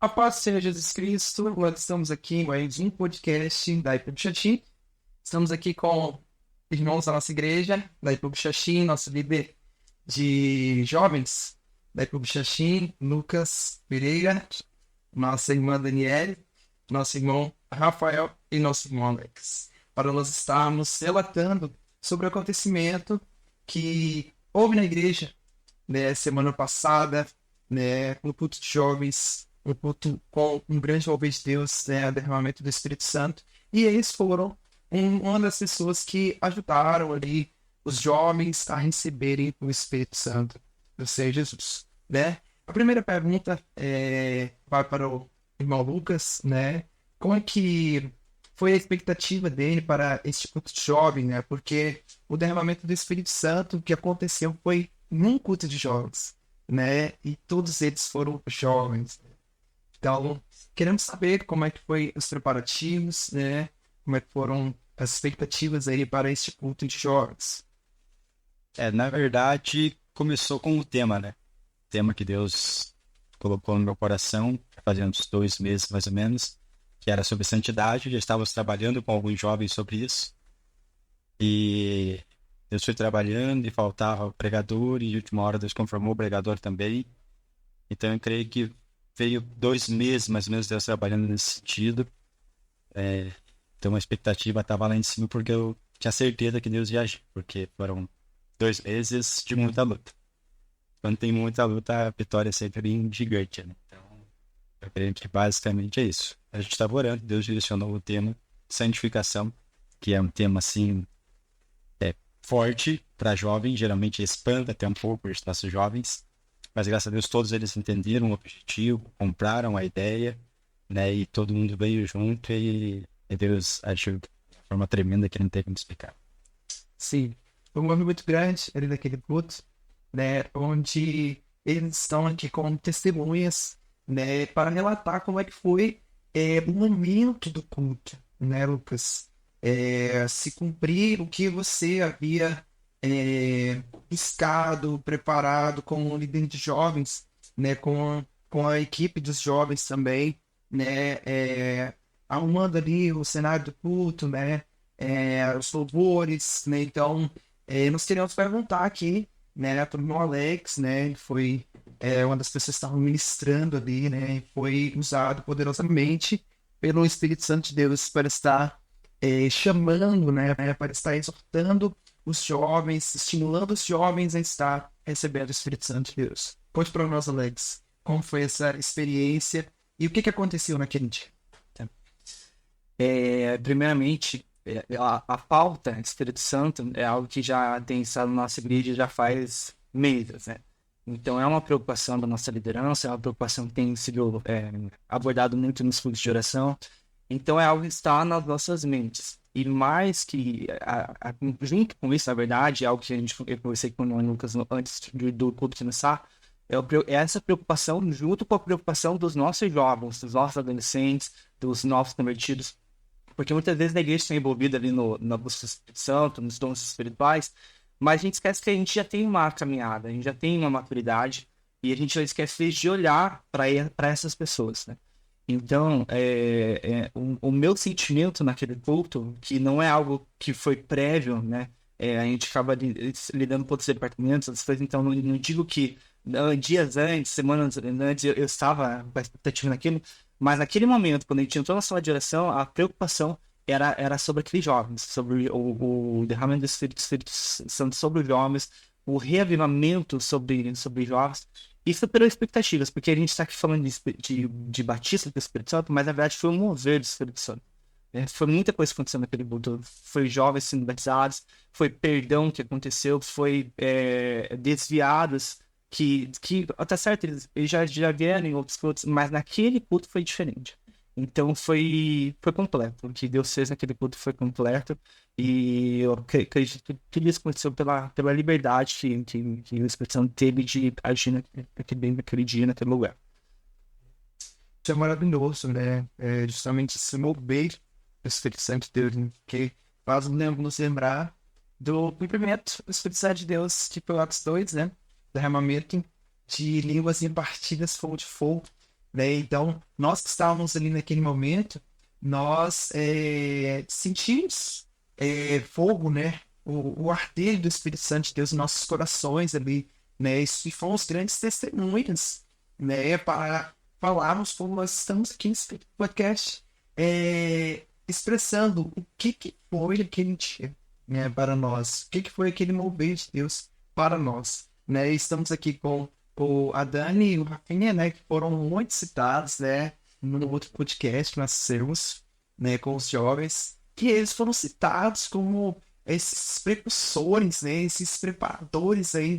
A paz do Senhor Jesus Cristo, nós estamos aqui em mais um podcast da IPB Xaxim. Estamos aqui com irmãos da nossa igreja, da IPB Xaxim, nosso líder de jovens da IPB Xaxim, Lucas Pereira, nossa irmã Daniele, nosso irmão Rafael e nosso irmão Alex, para nós estarmos relatando sobre o acontecimento que houve na igreja, né, semana passada, né, no culto de jovens, um culto com um grande mover de Deus, né, derramamento do Espírito Santo, e eles foram uma das pessoas que ajudaram ali os jovens a receberem o Espírito Santo do Senhor Jesus, né? A primeira pergunta vai para o irmão Lucas, né? Como é que foi a expectativa dele para este culto de jovem, né? Porque o derramamento do Espírito Santo que aconteceu foi num culto de jovens, né? E todos eles foram jovens. Então, queremos saber como é que foi os preparativos, né? Como é que foram as expectativas aí para este culto de jovens. Na verdade, começou com o tema, né? O tema que Deus colocou no meu coração, fazendo uns 2 meses mais ou menos, que era sobre santidade. Já estávamos trabalhando com alguns jovens sobre isso. E Deus foi trabalhando e faltava o pregador, e de última hora Deus confirmou o pregador também. Então eu creio que veio 2 meses mais ou menos Deus trabalhando nesse sentido. Então a expectativa estava lá em cima porque eu tinha certeza que Deus ia agir, porque foram 2 meses de muita luta. Quando tem muita luta, a vitória é sempre bem gigante, né? Então, eu creio que basicamente é isso. A gente estava orando, Deus direcionou o tema santificação, que é um tema assim forte para jovens, geralmente espanta até um pouco os nossos jovens, mas graças a Deus todos eles entenderam o objetivo, compraram a ideia, né? E todo mundo veio junto e Deus agiu de forma tremenda que não tem como explicar. Sim, foi um nome muito grande ali daquele culto, né? Onde eles estão aqui como testemunhas, né? Para relatar como é que foi o momento do culto, né, Lucas? Se cumprir o que você havia buscado, preparado como líder de jovens, né? Com a equipe dos jovens também, né? Arrumando ali o cenário do culto, né? Os louvores, né? Então, nós queríamos perguntar aqui, né, para o irmão Alex, né? Foi uma das pessoas que estavam ministrando ali, né? Foi usado poderosamente pelo Espírito Santo de Deus para estar chamando, né? Para estar exortando os jovens, estimulando os jovens a estar recebendo o Espírito Santo de Deus. Conte para nós, Alex, como foi essa experiência e o que aconteceu naquele dia? Primeiramente, a falta de Espírito Santo é algo que já tem estado na nossa igreja já faz meses, né? Então é uma preocupação da nossa liderança, é uma preocupação que tem sido abordado muito nos fluxos de oração. Então é algo que está nas nossas mentes. E mais que, junto com isso, na verdade, é algo que eu conversei com o Lucas antes do culto começar, é essa preocupação junto com a preocupação dos nossos jovens, dos nossos adolescentes, dos novos convertidos. Porque muitas vezes a igreja está envolvida ali na busca do Espírito Santo, nos dons espirituais, mas a gente esquece que a gente já tem uma caminhada, a gente já tem uma maturidade, e a gente esquece de olhar para essas pessoas, né? Então, o meu sentimento naquele culto, que não é algo que foi prévio, né? A gente acaba lidando com outros departamentos, outras coisas, então não digo que dias antes, semanas antes, eu estava com a expectativa naquilo, mas naquele momento, quando a gente entrou na sala de oração, a preocupação era sobre aqueles jovens, sobre o derramamento do Espírito Santo sobre os jovens, o reavivamento sobre jovens. Isso pelas expectativas, porque a gente está aqui falando de batismo do Espírito Santo, mas na verdade foi um mover do Espírito Santo. Foi muita coisa acontecendo naquele culto. Foi jovens sendo batizados, foi perdão que aconteceu, foi desviados que tá certo, eles já vieram em outros cultos, mas naquele culto foi diferente. Então foi completo. O que Deus fez naquele culto foi completo. E eu acredito que tudo isso aconteceu pela liberdade que o Espírito Santo teve de agir naquele dia, naquele lugar. Isso é maravilhoso, né? Justamente esse mover do Espírito Santo de Deus, né? Que faz nos lembrar do cumprimento do Espírito Santo de Deus, tipo Atos 2, né? derramamento de línguas impartidas fogo de fogo, né? Então, nós que estávamos ali naquele momento, nós sentimos fogo, né? O arder do Espírito Santo de Deus em nossos corações ali, né? E fomos grandes testemunhas, né? Para falarmos como nós estamos aqui nesse podcast, expressando o que foi aquele dia, né, para nós, o que foi aquele mover de Deus para nós, né? Estamos aqui com a Dani e o Rafinha, né, que foram muito citados, né, no outro podcast que nós fizemos, né, com os jovens, que eles foram citados como esses precursores, né, esses preparadores aí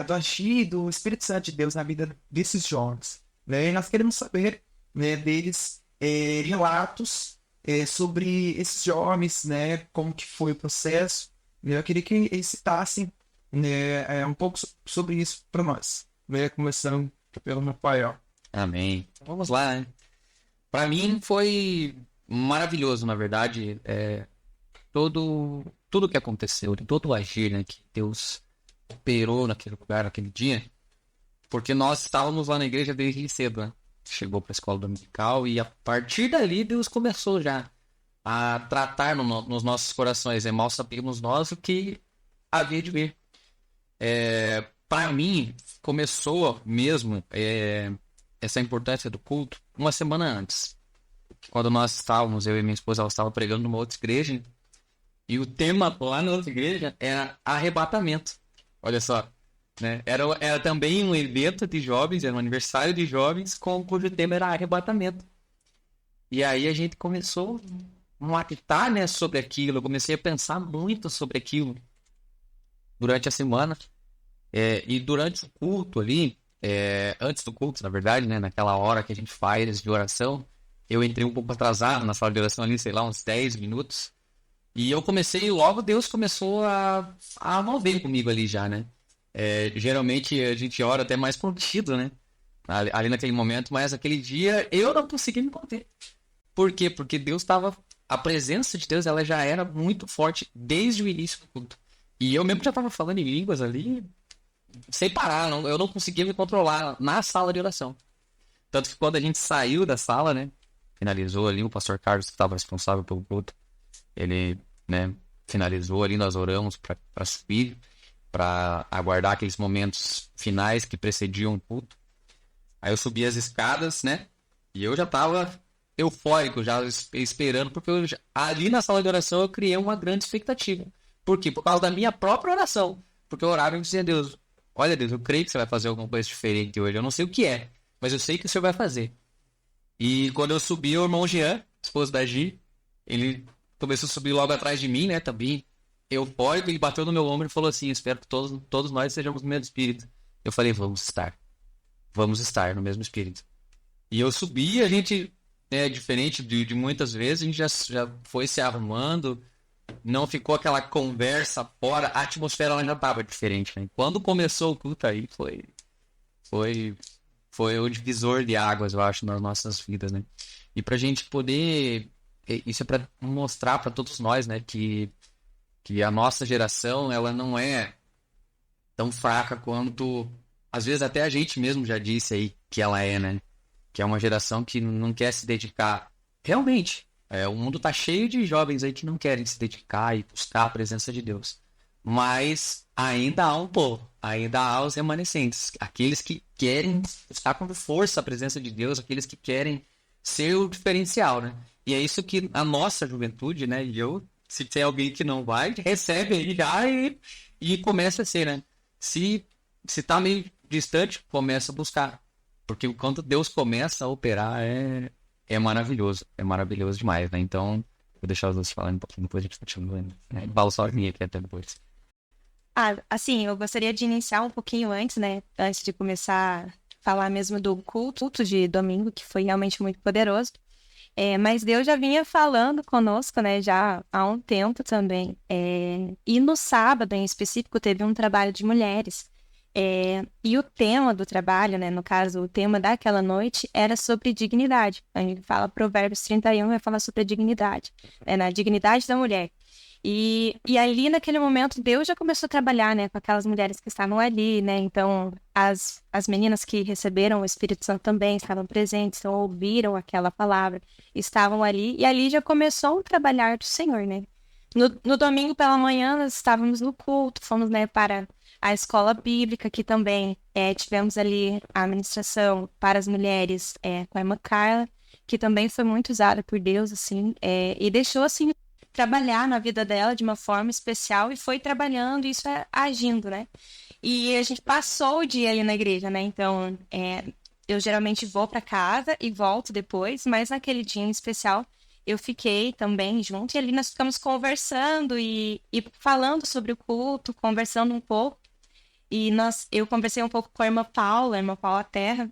do agir do Espírito Santo de Deus na vida desses jovens, né? E nós queremos saber, né, deles relatos sobre esses jovens, né, como que foi o processo. Eu queria que eles citassem, né, um pouco sobre isso para nós, né, começando pelo meu pai, ó. Amém. Vamos lá, né? Para mim foi maravilhoso, na verdade, tudo que aconteceu, todo o agir, né, que Deus operou naquele lugar, naquele dia, porque nós estávamos lá na igreja desde cedo, né? Chegou para a escola dominical e a partir dali Deus começou já a tratar nos nossos corações. Mal sabíamos nós o que havia de vir. Para mim, começou mesmo essa importância do culto uma semana antes. Quando nós estávamos, eu e minha esposa, ela estava pregando numa outra igreja e o tema lá na outra igreja era arrebatamento. Olha só. Né? Era também um evento de jovens, era um aniversário de jovens, cujo tema era arrebatamento. E aí a gente começou a maquitar, né, sobre aquilo. Eu comecei a pensar muito sobre aquilo durante a semana. E durante o culto ali, antes do culto, na verdade, né, naquela hora que a gente faz de oração, eu entrei um pouco atrasado na sala de oração ali, sei lá, uns 10 minutos. E eu comecei, e logo Deus começou a mover comigo ali já, né? Geralmente a gente ora até mais contido, né? Ali naquele momento, mas aquele dia eu não consegui me conter. Por quê? Porque Deus estava... A presença de Deus, ela já era muito forte desde o início do culto. E eu mesmo já estava falando em línguas ali, sem parar, eu não conseguia me controlar na sala de oração. Tanto que quando a gente saiu da sala, né? Finalizou ali, o pastor Carlos, que estava responsável pelo culto, ele, né, finalizou ali, nós oramos para subir, para aguardar aqueles momentos finais que precediam o culto. Aí eu subi as escadas, né? E eu já tava eufórico, já esperando, porque ali na sala de oração eu criei uma grande expectativa. Por quê? Por causa da minha própria oração. Porque eu orava e dizia a Deus, olha Deus, eu creio que você vai fazer alguma coisa diferente hoje. Eu não sei o que é, mas eu sei que o Senhor vai fazer. E quando eu subi, o irmão Jean, esposo da Gi, ele começou a subir logo atrás de mim, né? Também eufórico, ele bateu no meu ombro e falou assim, espero que todos nós sejamos no mesmo espírito. Eu falei, vamos estar no mesmo espírito. E eu subi, a gente, diferente de muitas vezes, a gente já foi se arrumando, não ficou aquela conversa fora, a atmosfera ela já estava diferente, né? Quando começou o culto aí, foi o divisor de águas, eu acho, nas nossas vidas, né? E pra gente poder, isso é para mostrar para todos nós, né, que a nossa geração, ela não é tão fraca quanto, às vezes até a gente mesmo já disse aí que ela é, né? Que é uma geração que não quer se dedicar. Realmente, o mundo tá cheio de jovens aí que não querem se dedicar e buscar a presença de Deus. Mas ainda há um povo, ainda há os remanescentes, aqueles que querem estar com força a presença de Deus, aqueles que querem ser o diferencial, né? E é isso que a nossa juventude, né? E eu, se tem alguém que não vai, recebe aí já e começa a ser, né? Se tá meio distante, começa a buscar. Porque quando Deus começa a operar, é maravilhoso demais, né? Então, vou deixar os outros falando um pouquinho, depois a gente continua, né? Falo sozinho aqui até depois. Assim, eu gostaria de iniciar um pouquinho antes, né? Antes de começar a falar mesmo do culto de domingo, que foi realmente muito poderoso. Mas Deus já vinha falando conosco, né? Já há um tempo também. E no sábado, em específico, teve um trabalho de mulheres. E o tema do trabalho, né? No caso, o tema daquela noite era sobre dignidade. A gente fala Provérbios 31, vai falar sobre a dignidade, na dignidade da mulher. E ali, naquele momento, Deus já começou a trabalhar, né, com aquelas mulheres que estavam ali, né? Então, as meninas que receberam o Espírito Santo também estavam presentes, então ouviram aquela palavra, estavam ali, e ali já começou o trabalhar do Senhor, né? No domingo pela manhã, nós estávamos no culto, fomos, né, para a escola bíblica, que também tivemos ali a ministração para as mulheres com a irmã Carla, que também foi muito usada por Deus, assim, e deixou, assim, trabalhar na vida dela de uma forma especial e foi trabalhando, isso agindo, né? E a gente passou o dia ali na igreja, né? Então, eu geralmente vou para casa e volto depois, mas naquele dia em especial eu fiquei também junto e ali nós ficamos conversando e falando sobre o culto, conversando um pouco. E eu conversei um pouco com a irmã Paula Terra,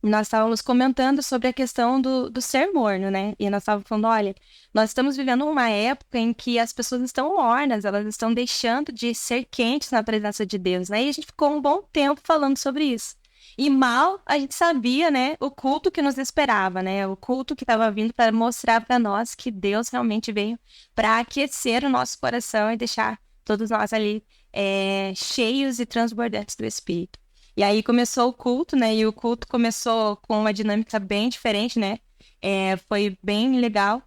nós estávamos comentando sobre a questão do ser morno, né? E nós estávamos falando, olha, nós estamos vivendo uma época em que as pessoas estão mornas, elas estão deixando de ser quentes na presença de Deus, né? E a gente ficou um bom tempo falando sobre isso. E mal a gente sabia, né, o culto que nos esperava, né? O culto que estava vindo para mostrar para nós que Deus realmente veio para aquecer o nosso coração e deixar todos nós ali cheios e transbordantes do Espírito. E aí começou o culto, né? E o culto começou com uma dinâmica bem diferente, né? Foi bem legal.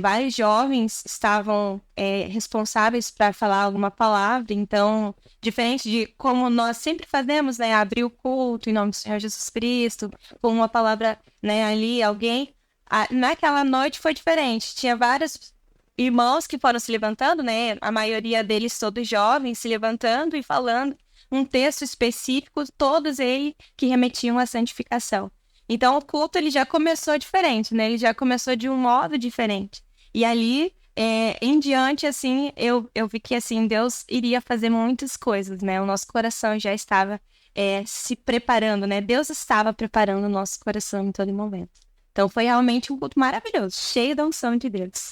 Vários jovens estavam responsáveis para falar alguma palavra. Então, diferente de como nós sempre fazemos, né? Abrir o culto em nome do Senhor Jesus Cristo, com uma palavra, né? Ali, alguém. Naquela noite foi diferente. Tinha vários irmãos que foram se levantando, né? A maioria deles todos jovens, se levantando e falando um texto específico, todos eles que remetiam à santificação. Então, o culto ele já começou diferente, né? Ele já começou de um modo diferente. E ali, em diante, assim, eu vi que, assim, Deus iria fazer muitas coisas, né? O nosso coração já estava se preparando, né? Deus estava preparando o nosso coração em todo momento. Então, foi realmente um culto maravilhoso, cheio da unção de Deus.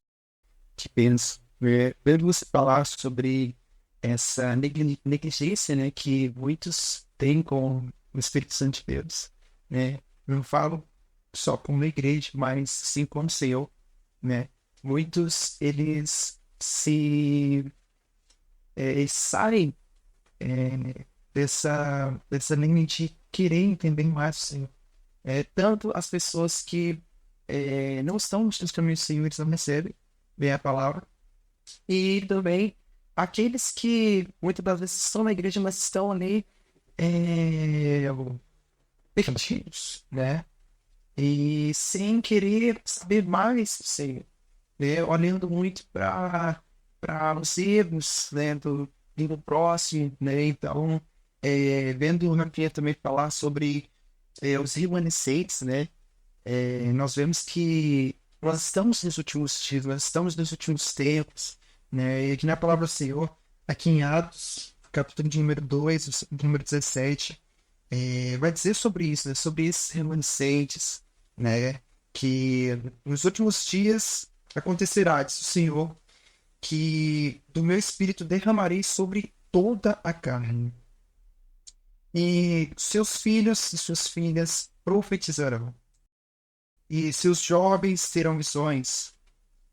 Que penso. Vendo você falar sobre essa negligência, né, que muitos têm com o Espírito Santo de Deus, né? Eu não falo só como igreja, mas sim como Senhor, né? Muitos, eles saem dessa linha de querer entender mais o Senhor. Tanto as pessoas que não estão nos caminhos do Senhor, eles não recebem bem a palavra, e também aqueles que muitas das vezes estão na igreja, mas estão ali perdidos, né? E sem querer saber mais do Senhor, né? Olhando muito para os erros, né? do próximo, né? Então, vendo o Rafinha também falar sobre os remanescentes, né? Nós vemos que nós estamos nos últimos dias, nós estamos nos últimos tempos, né? E aqui na palavra do Senhor, aqui em Atos, capítulo de número 2, número 17, vai dizer sobre isso, né? Sobre esses remanescentes, né? Que nos últimos dias acontecerá, diz o Senhor, que do meu espírito derramarei sobre toda a carne. E seus filhos e suas filhas profetizarão. E seus jovens terão visões.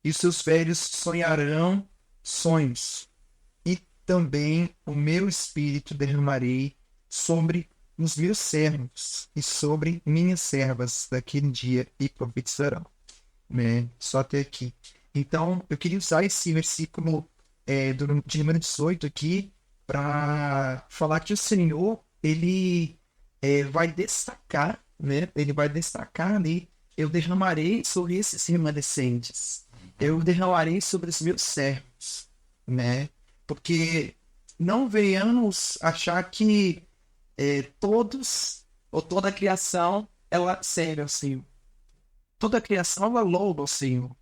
E seus velhos sonharão sonhos. E também o meu espírito derramarei sobre os meus servos e sobre minhas servas daquele dia e profetizarão. Né? Só até aqui. Então, eu queria usar esse versículo de número 18 aqui para falar que o Senhor, ele vai destacar, né? Ele vai destacar ali, eu derramarei sobre esses remanescentes, eu derramarei sobre os meus servos, né? Porque não venhamos achar que todos, ou toda a criação, ela serve ao Senhor. Toda a criação, ela louva ao Senhor.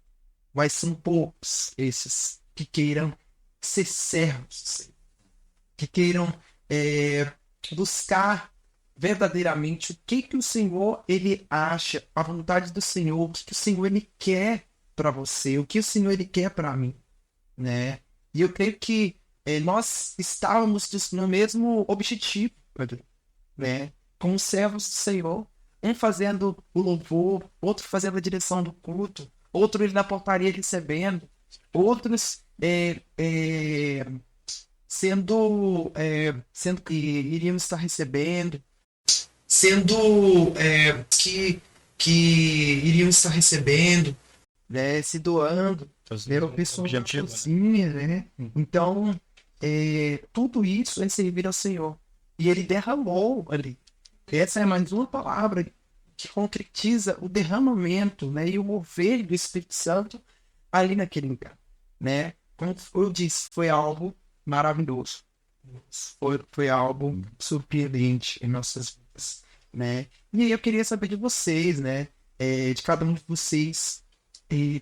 Mas são poucos esses que queiram ser servos, que queiram buscar verdadeiramente o que o Senhor ele acha, a vontade do Senhor, o que o Senhor ele quer para você, o que o Senhor ele quer para mim, né? E eu creio que nós estávamos no mesmo objetivo, né? Como servos do Senhor, um fazendo o louvor, outro fazendo a direção do culto, outro ele na portaria recebendo, outros sendo que iriam estar recebendo, que iriam estar recebendo, né, se doando, né, o pessoal da Objetivo, né? cozinha, né? Então, tudo isso é servir ao Senhor. E ele derramou ali. Essa é mais uma palavra que concretiza o derramamento, né, e o mover do Espírito Santo ali naquele lugar, né? Como eu disse, foi algo maravilhoso. Foi algo surpreendente em nossas vidas, né? E aí eu queria saber de vocês, né? De cada um de vocês,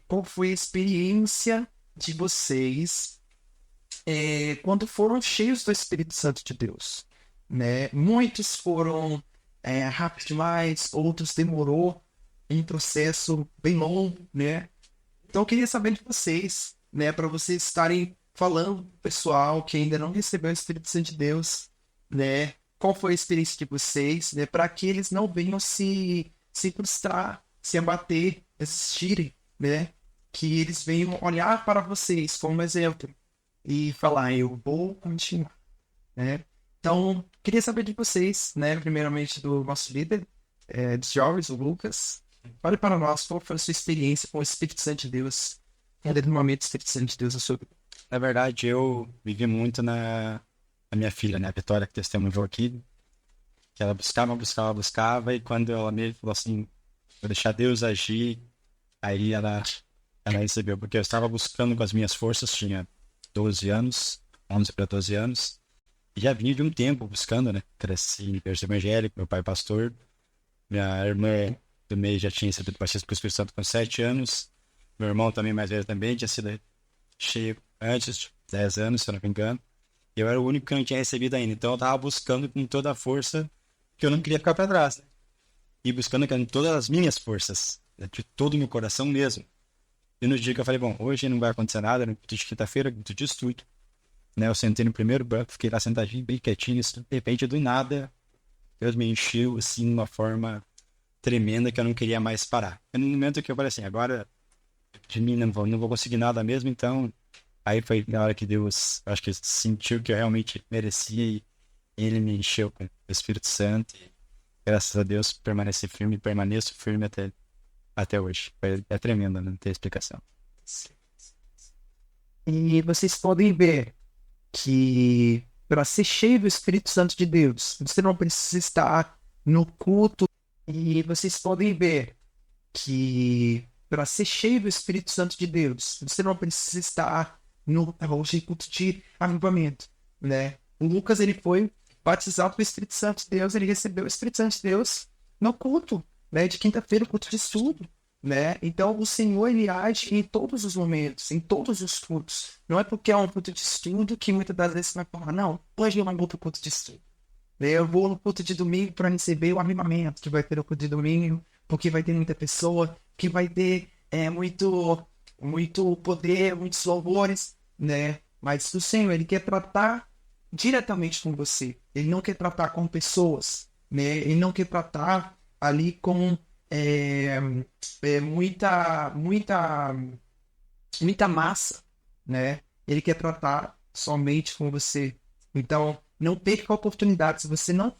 qual foi a experiência de vocês quando foram cheios do Espírito Santo de Deus, né? Muitos foram rápido demais, outros demorou um processo bem longo, né? Então eu queria saber de vocês, né, para vocês estarem falando pro pessoal que ainda não recebeu o Espírito Santo de Deus, né? Qual foi a experiência de vocês, né, para que eles não venham se frustrar, se abater, desistirem, né? Que eles venham olhar para vocês como exemplo e falar, eu vou continuar, né? Então, queria saber de vocês, né, primeiramente do nosso líder dos jovens, o Lucas. Fale para nós qual foi a sua experiência com o Espírito Santo de Deus, o derramamento do Espírito Santo de Deus na sua vida. Na verdade, eu vivi muito na minha filha, né? A Vitória, que testemunhou aqui, que ela buscava, e quando ela me falou assim, vou deixar Deus agir, aí ela recebeu, porque eu estava buscando com as minhas forças, tinha 12 anos, 11 para 12 anos, e já vinha de um tempo buscando, né? Cresci em berço evangélico, meu pai é pastor, minha irmã do meio já tinha recebido batismo com o Espírito Santo com 7 anos, meu irmão também, mais velho também, tinha sido cheio antes, de 10 anos, se eu não me engano, e eu era o único que não tinha recebido ainda, então eu estava buscando com toda a força, que eu não queria ficar para trás, né? E buscando com todas as minhas forças, né? De todo o meu coração mesmo. E no dia que eu falei, bom, hoje não vai acontecer nada, no culto de quinta-feira, no culto de estudo, né? Eu sentei no primeiro banco, fiquei lá sentadinho, bem quietinho, de repente, do nada, Deus me encheu, assim, de uma forma tremenda que eu não queria mais parar. E no momento que eu falei assim, agora de mim não vou conseguir nada mesmo, então aí foi na hora que Deus, acho que sentiu que eu realmente merecia e ele me encheu com o Espírito Santo e graças a Deus permaneço firme até hoje. É tremendo, não tem explicação. E vocês podem ver que para ser cheio do Espírito Santo de Deus, você não precisa estar no culto. E vocês podem ver que para ser cheio do Espírito Santo de Deus, você não precisa estar no culto de avivamento, né? O Lucas, ele foi batizado pelo Espírito Santo de Deus, ele recebeu o Espírito Santo de Deus no culto, né? De quinta-feira, culto de estudo, né? Então, o Senhor, ele age em todos os momentos, em todos os cultos. Não é porque é um culto de estudo que muitas das vezes você vai falar, não, hoje eu não vou para o culto de estudo. Eu vou no culto de domingo para receber o avivamento que vai ter no culto de domingo, porque vai ter muita pessoa, que vai ter muito poder, muitos louvores, né? Mas o Senhor, ele quer tratar diretamente com você. Ele não quer tratar com pessoas, né? Ele não quer tratar ali com muita massa, né? Ele quer tratar somente com você. Então, não perca a oportunidade. Se você não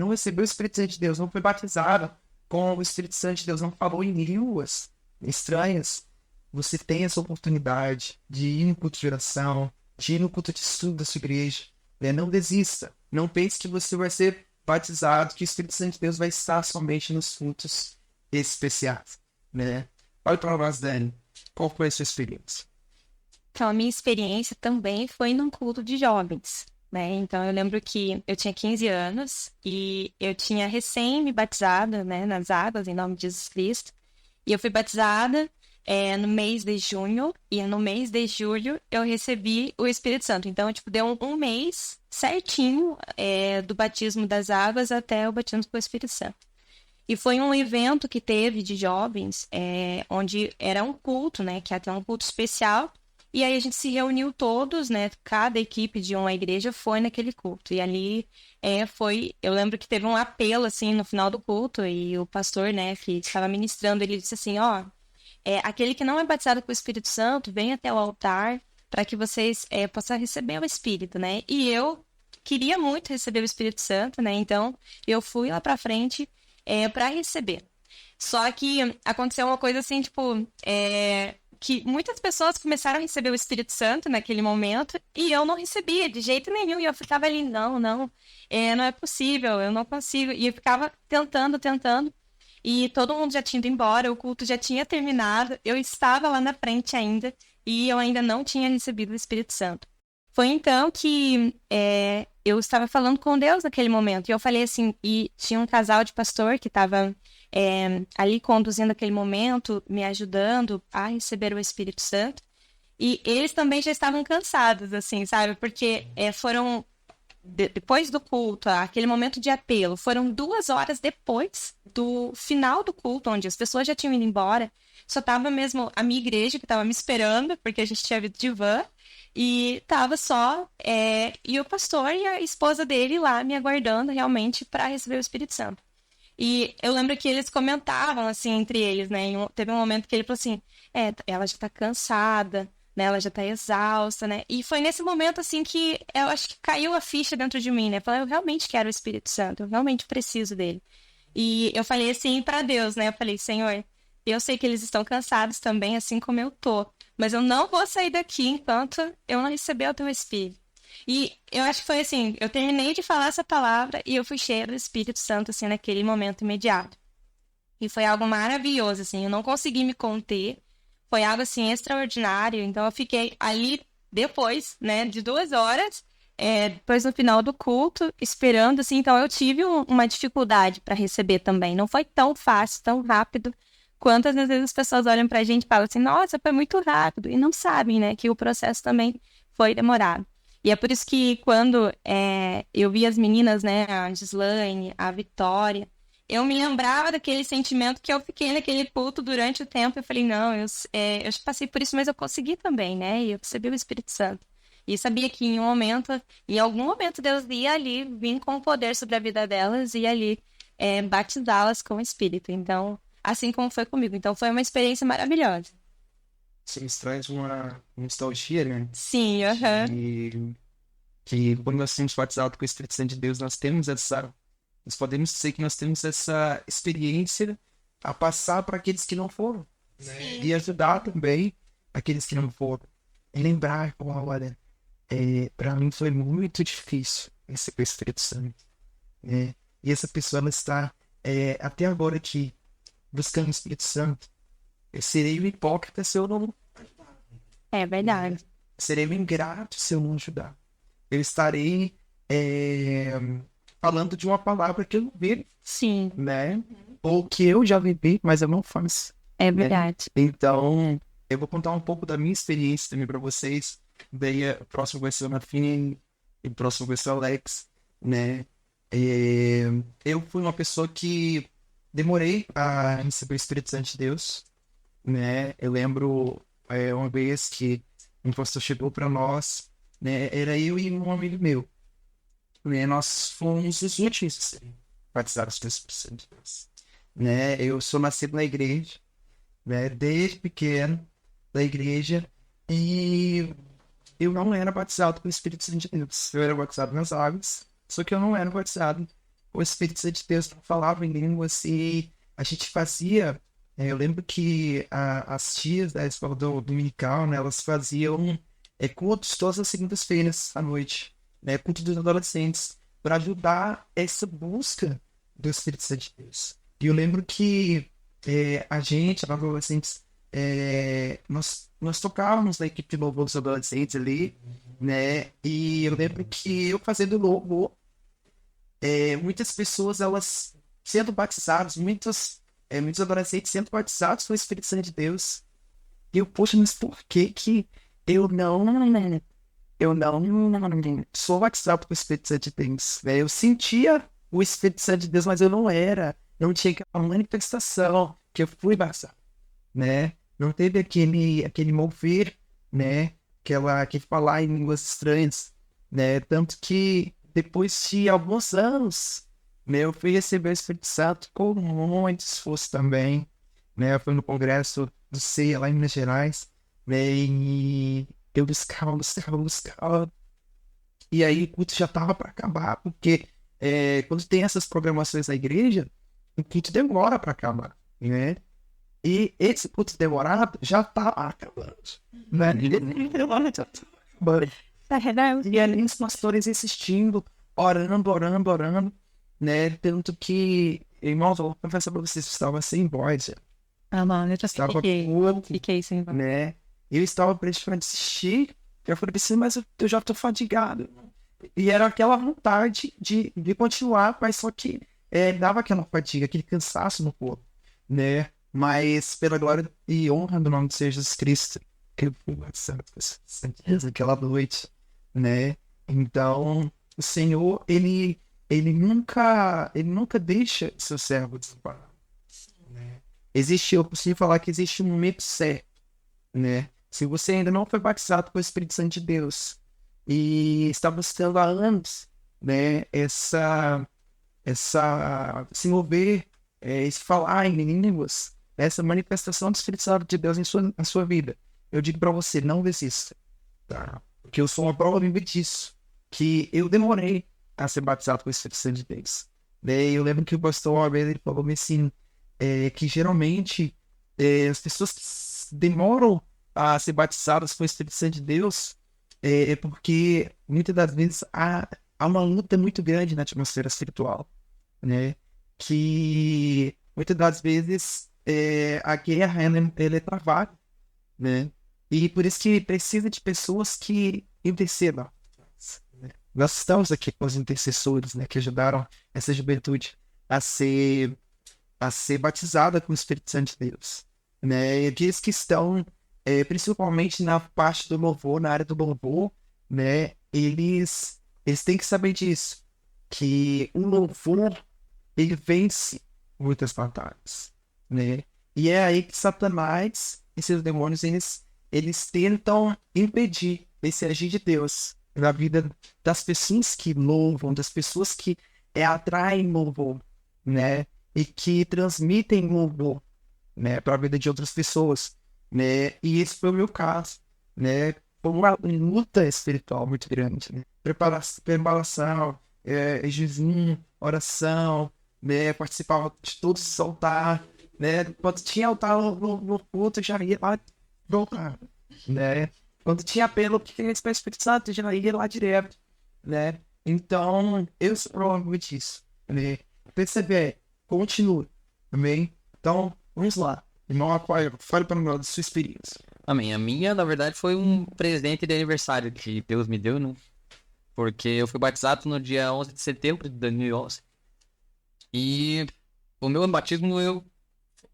recebeu o Espírito Santo de Deus, não foi batizado com o Espírito Santo de Deus, não falou em línguas estranhas, você tem essa oportunidade de ir no culto de oração, de ir no culto de estudo da sua igreja, né? Não desista. Não pense que você vai ser batizado, que o Espírito Santo de Deus vai estar somente nos cultos especiais, né? Olha para nós, Dani. Qual foi a sua experiência? Então, a minha experiência também foi num culto de jovens, né? Então, eu lembro que eu tinha 15 anos e eu tinha recém me batizado, né, nas águas, em nome de Jesus Cristo. E eu fui batizada no mês de junho e no mês de julho eu recebi o Espírito Santo. Então, tipo, deu um mês certinho do batismo das águas até o batismo com o Espírito Santo. E foi um evento que teve de jovens, onde era um culto, né, que até um culto especial. E aí a gente se reuniu todos, né? Cada equipe de uma igreja foi naquele culto. E ali eu lembro que teve um apelo, assim, no final do culto. E o pastor, né, que estava ministrando, ele disse assim, ó, aquele que não é batizado com o Espírito Santo, vem até o altar para que vocês possam receber o Espírito, né? E eu queria muito receber o Espírito Santo, né? Então, eu fui lá para frente para receber. Só que aconteceu uma coisa assim, tipo, que muitas pessoas começaram a receber o Espírito Santo naquele momento e eu não recebia de jeito nenhum. E eu ficava ali, não, não é possível, eu não consigo. E eu ficava tentando. E todo mundo já tinha ido embora, o culto já tinha terminado, eu estava lá na frente ainda e eu ainda não tinha recebido o Espírito Santo. Foi então que eu estava falando com Deus naquele momento. E eu falei assim, e tinha um casal de pastor que estava ali conduzindo aquele momento, me ajudando a receber o Espírito Santo. E eles também já estavam cansados, assim, sabe? Porque foram, depois do culto, aquele momento de apelo, foram 2 horas depois do final do culto, onde as pessoas já tinham ido embora. Só tava mesmo a minha igreja que estava me esperando, porque a gente tinha vindo de van. E tava só e o pastor e a esposa dele lá me aguardando realmente para receber o Espírito Santo. E eu lembro que eles comentavam assim entre eles, né? Teve um momento que ele falou assim: ela já tá cansada, né? Ela já tá exausta, né? E foi nesse momento assim que eu acho que caiu a ficha dentro de mim, né? Eu falei, eu realmente quero o Espírito Santo, eu realmente preciso dele. E eu falei assim para Deus, né? Eu falei, Senhor, eu sei que eles estão cansados também, assim como eu tô. Mas eu não vou sair daqui enquanto eu não receber o teu Espírito. E eu acho que foi assim, eu terminei de falar essa palavra e eu fui cheia do Espírito Santo, assim, naquele momento imediato. E foi algo maravilhoso, assim, eu não consegui me conter. Foi algo, assim, extraordinário. Então eu fiquei ali depois, né, de 2 horas, depois no final do culto, esperando, assim. Então eu tive uma dificuldade para receber também. Não foi tão fácil, tão rápido. Quantas vezes as pessoas olham pra gente e falam assim, nossa, foi muito rápido, e não sabem, né, que o processo também foi demorado. E é por isso que quando eu vi as meninas, né, a Gislaine, a Vitória, eu me lembrava daquele sentimento que eu fiquei naquele culto durante o tempo. Eu falei, não, eu já passei por isso, mas eu consegui também, né, e eu recebi o Espírito Santo. E sabia que em algum momento, Deus ia ali vir com poder sobre a vida delas e ali batizá-las com o Espírito. Então, assim como foi comigo. Então, foi uma experiência maravilhosa. Você traz uma nostalgia, né? Sim, aham. Que quando nós temos batizado com o Espírito Santo de Deus, nós podemos dizer que nós temos essa experiência a passar para aqueles que não foram, né? E ajudar também aqueles que não foram. E lembrar, olha, para mim foi muito difícil receber o Espírito Santo, né? E essa pessoa, ela está até agora aqui buscando o Espírito Santo. Eu serei um hipócrita se eu não... É verdade. Serei um ingrato se eu não ajudar. Eu estarei falando de uma palavra que eu não vi, Sim, né? Ou que eu já vivi, mas eu não faço. é verdade. Então, eu vou contar um pouco da minha experiência também para vocês. Daí, o próximo vai ser o Nafine, e o próximo vai ser o Alex, né? Eu fui uma pessoa que demorei a receber o Espírito Santo de Deus, né? Eu lembro uma vez que um pastor chegou para nós, né? Era eu e um amigo meu, né? Nós fomos os últimos a serem batizados com o Espírito Santo de Deus, né? Eu sou nascido na igreja, né? Desde pequeno da igreja, e eu não era batizado com o Espírito Santo de Deus. Eu era batizado nas águas, só que eu não era batizado com o Espírito Santo de Deus. Não falava em línguas e a gente fazia... eu lembro que as tias da escola dominical, né, elas faziam cultos todas as segundas-feiras à noite, né, culto dos adolescentes, para ajudar essa busca do Espírito Santo de Deus. E eu lembro que a gente, os adolescentes, nós tocávamos na equipe de louvor dos adolescentes ali, né, e eu lembro que eu fazendo louvor, muitas pessoas, elas sendo batizadas, muitos adolescentes sendo batizados com o Espírito Santo de Deus. E eu, poxa, mas por que eu não sou batizado com o Espírito Santo de Deus, né? Eu sentia o Espírito Santo de Deus, mas eu não tinha aquela manifestação que eu fui batizado, né? Não teve aquele mover, né? Aquele falar em línguas estranhas, né? Tanto que depois de alguns anos, né, eu fui receber o Espírito Santo com muito esforço também, né? Eu fui no congresso do CEA lá em Minas Gerais, né? E eu buscava. E aí o culto já tava para acabar, porque quando tem essas programações na igreja, o culto demora para acabar, né? E esse culto demorado já tá acabando, né? Já tá acabando. E ali os pastores insistindo, orando, né? Tanto que, irmãos, eu vou confessar pra vocês, eu estava sem voz, Ah, mano, eu já estava fiquei sem voz. né? Eu estava prestes para desistir. Eu falei assim, mas eu já tô fadigado. E era aquela vontade de continuar, mas só que dava aquela fadiga, aquele cansaço no corpo, né? Mas pela glória e honra do nome de Jesus Cristo, que eu fui aquela noite, né? Então, o Senhor, ele nunca deixa seu servo desamparado, né? Eu preciso falar que existe um momento certo, né? Se você ainda não foi batizado com o Espírito Santo de Deus e está buscando há anos, né, se mover, esse falar em línguas, essa manifestação do Espírito Santo de Deus na sua vida, eu digo para você, não desista, tá? Porque eu sou uma prova viva disso, que eu demorei a ser batizado com o Espírito Santo de Deus. Né? Eu lembro que o pastor Abel, ele falou assim, que geralmente as pessoas que demoram a ser batizadas com o Espírito Santo de Deus porque muitas das vezes há uma luta muito grande na atmosfera espiritual, né? Que muitas das vezes a guerra ela é travada, né? E por isso que precisa de pessoas que intercedam, né? Nós estamos aqui com os intercessores, né? Que ajudaram essa juventude a ser batizada com o Espírito Santo de Deus, né? E aqueles que estão principalmente na parte do louvor, na área do louvor, né? Eles têm que saber disso, que o louvor ele vence muitas batalhas, né? E é aí que Satanás e seus demônios eles tentam impedir esse agir de Deus na vida das pessoas que louvam, das pessoas que atraem louvor, né? E que transmitem louvor, né? Para a vida de outras pessoas, né? E esse foi o meu caso, né? Foi uma luta espiritual muito grande, né? Preparação, jejum, oração, né? Participava de todos os altares, né? Quando tinha altar no culto, eu já ia lá voltar, né? Quando tinha apelo que tinha esse Espírito Santo, eu já ia lá direto, né? Então, eu sou provavelmente isso, né? Perceber, continue, amém? Então, vamos lá. Irmão Aquário, fale para nós da sua experiência. Amém. A minha, na verdade, foi um presente de aniversário que Deus me deu, né? Porque eu fui batizado no dia 11 de setembro de 2011. E o meu batismo,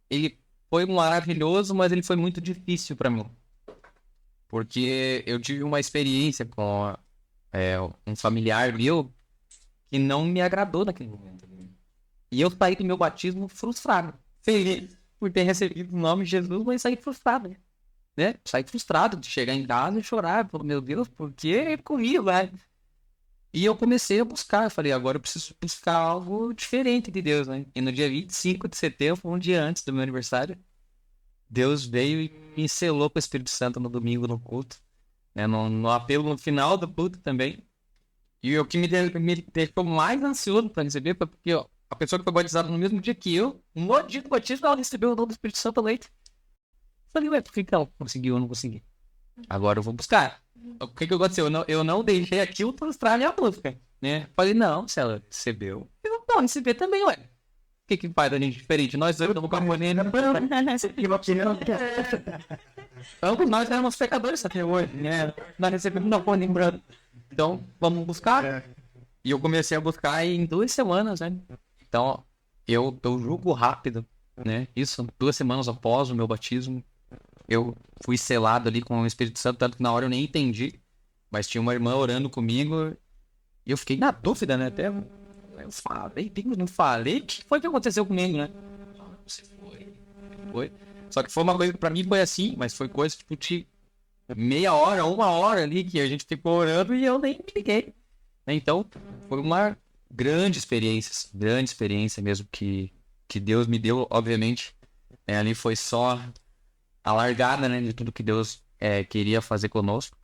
ele foi maravilhoso, mas ele foi muito difícil para mim. Porque eu tive uma experiência com um familiar meu que não me agradou naquele momento. E eu saí do meu batismo frustrado. Feliz por ter recebido o nome de Jesus, mas saí frustrado, né? Saí frustrado de chegar em casa e chorar. Falei, meu Deus, por que comigo, né? E eu comecei a buscar. Eu falei, agora eu preciso buscar algo diferente de Deus, né? E no dia 25 de setembro, um dia antes do meu aniversário, Deus veio e me selou com o Espírito Santo no domingo no culto, né? No apelo no final do culto também. E o que me deixou mais ansioso para receber foi porque a pessoa que foi batizada no mesmo dia que eu, no dia do batismo, ela recebeu o dom do Espírito Santo leite. Falei, ué, por que ela conseguiu, eu não consegui? Agora eu vou buscar. O que aconteceu? Eu não deixei aquilo frustrar a minha busca, né? Falei, não, se ela recebeu, eu não receber também, ué. O que faz a gente diferente? Nós estamos com a moneda. Ambos nós éramos pecadores até hoje, né? Nós recebemos não pode lembrando. Então, vamos buscar. E eu comecei a buscar em 2 semanas, né? Então, eu julgo rápido, né? Isso, 2 semanas após o meu batismo, eu fui selado ali com o Espírito Santo, tanto que na hora eu nem entendi. Mas tinha uma irmã orando comigo e eu fiquei na dúvida, né? Até eu falei, não falei, o que foi que aconteceu comigo, né? Você foi. Só que foi uma coisa, pra mim foi assim, mas foi coisa tipo de meia hora, 1 hora ali que a gente ficou orando e eu nem me liguei. Então, foi uma grande experiência mesmo que Deus me deu, obviamente. Ali foi só a largada, né, de tudo que Deus queria fazer conosco.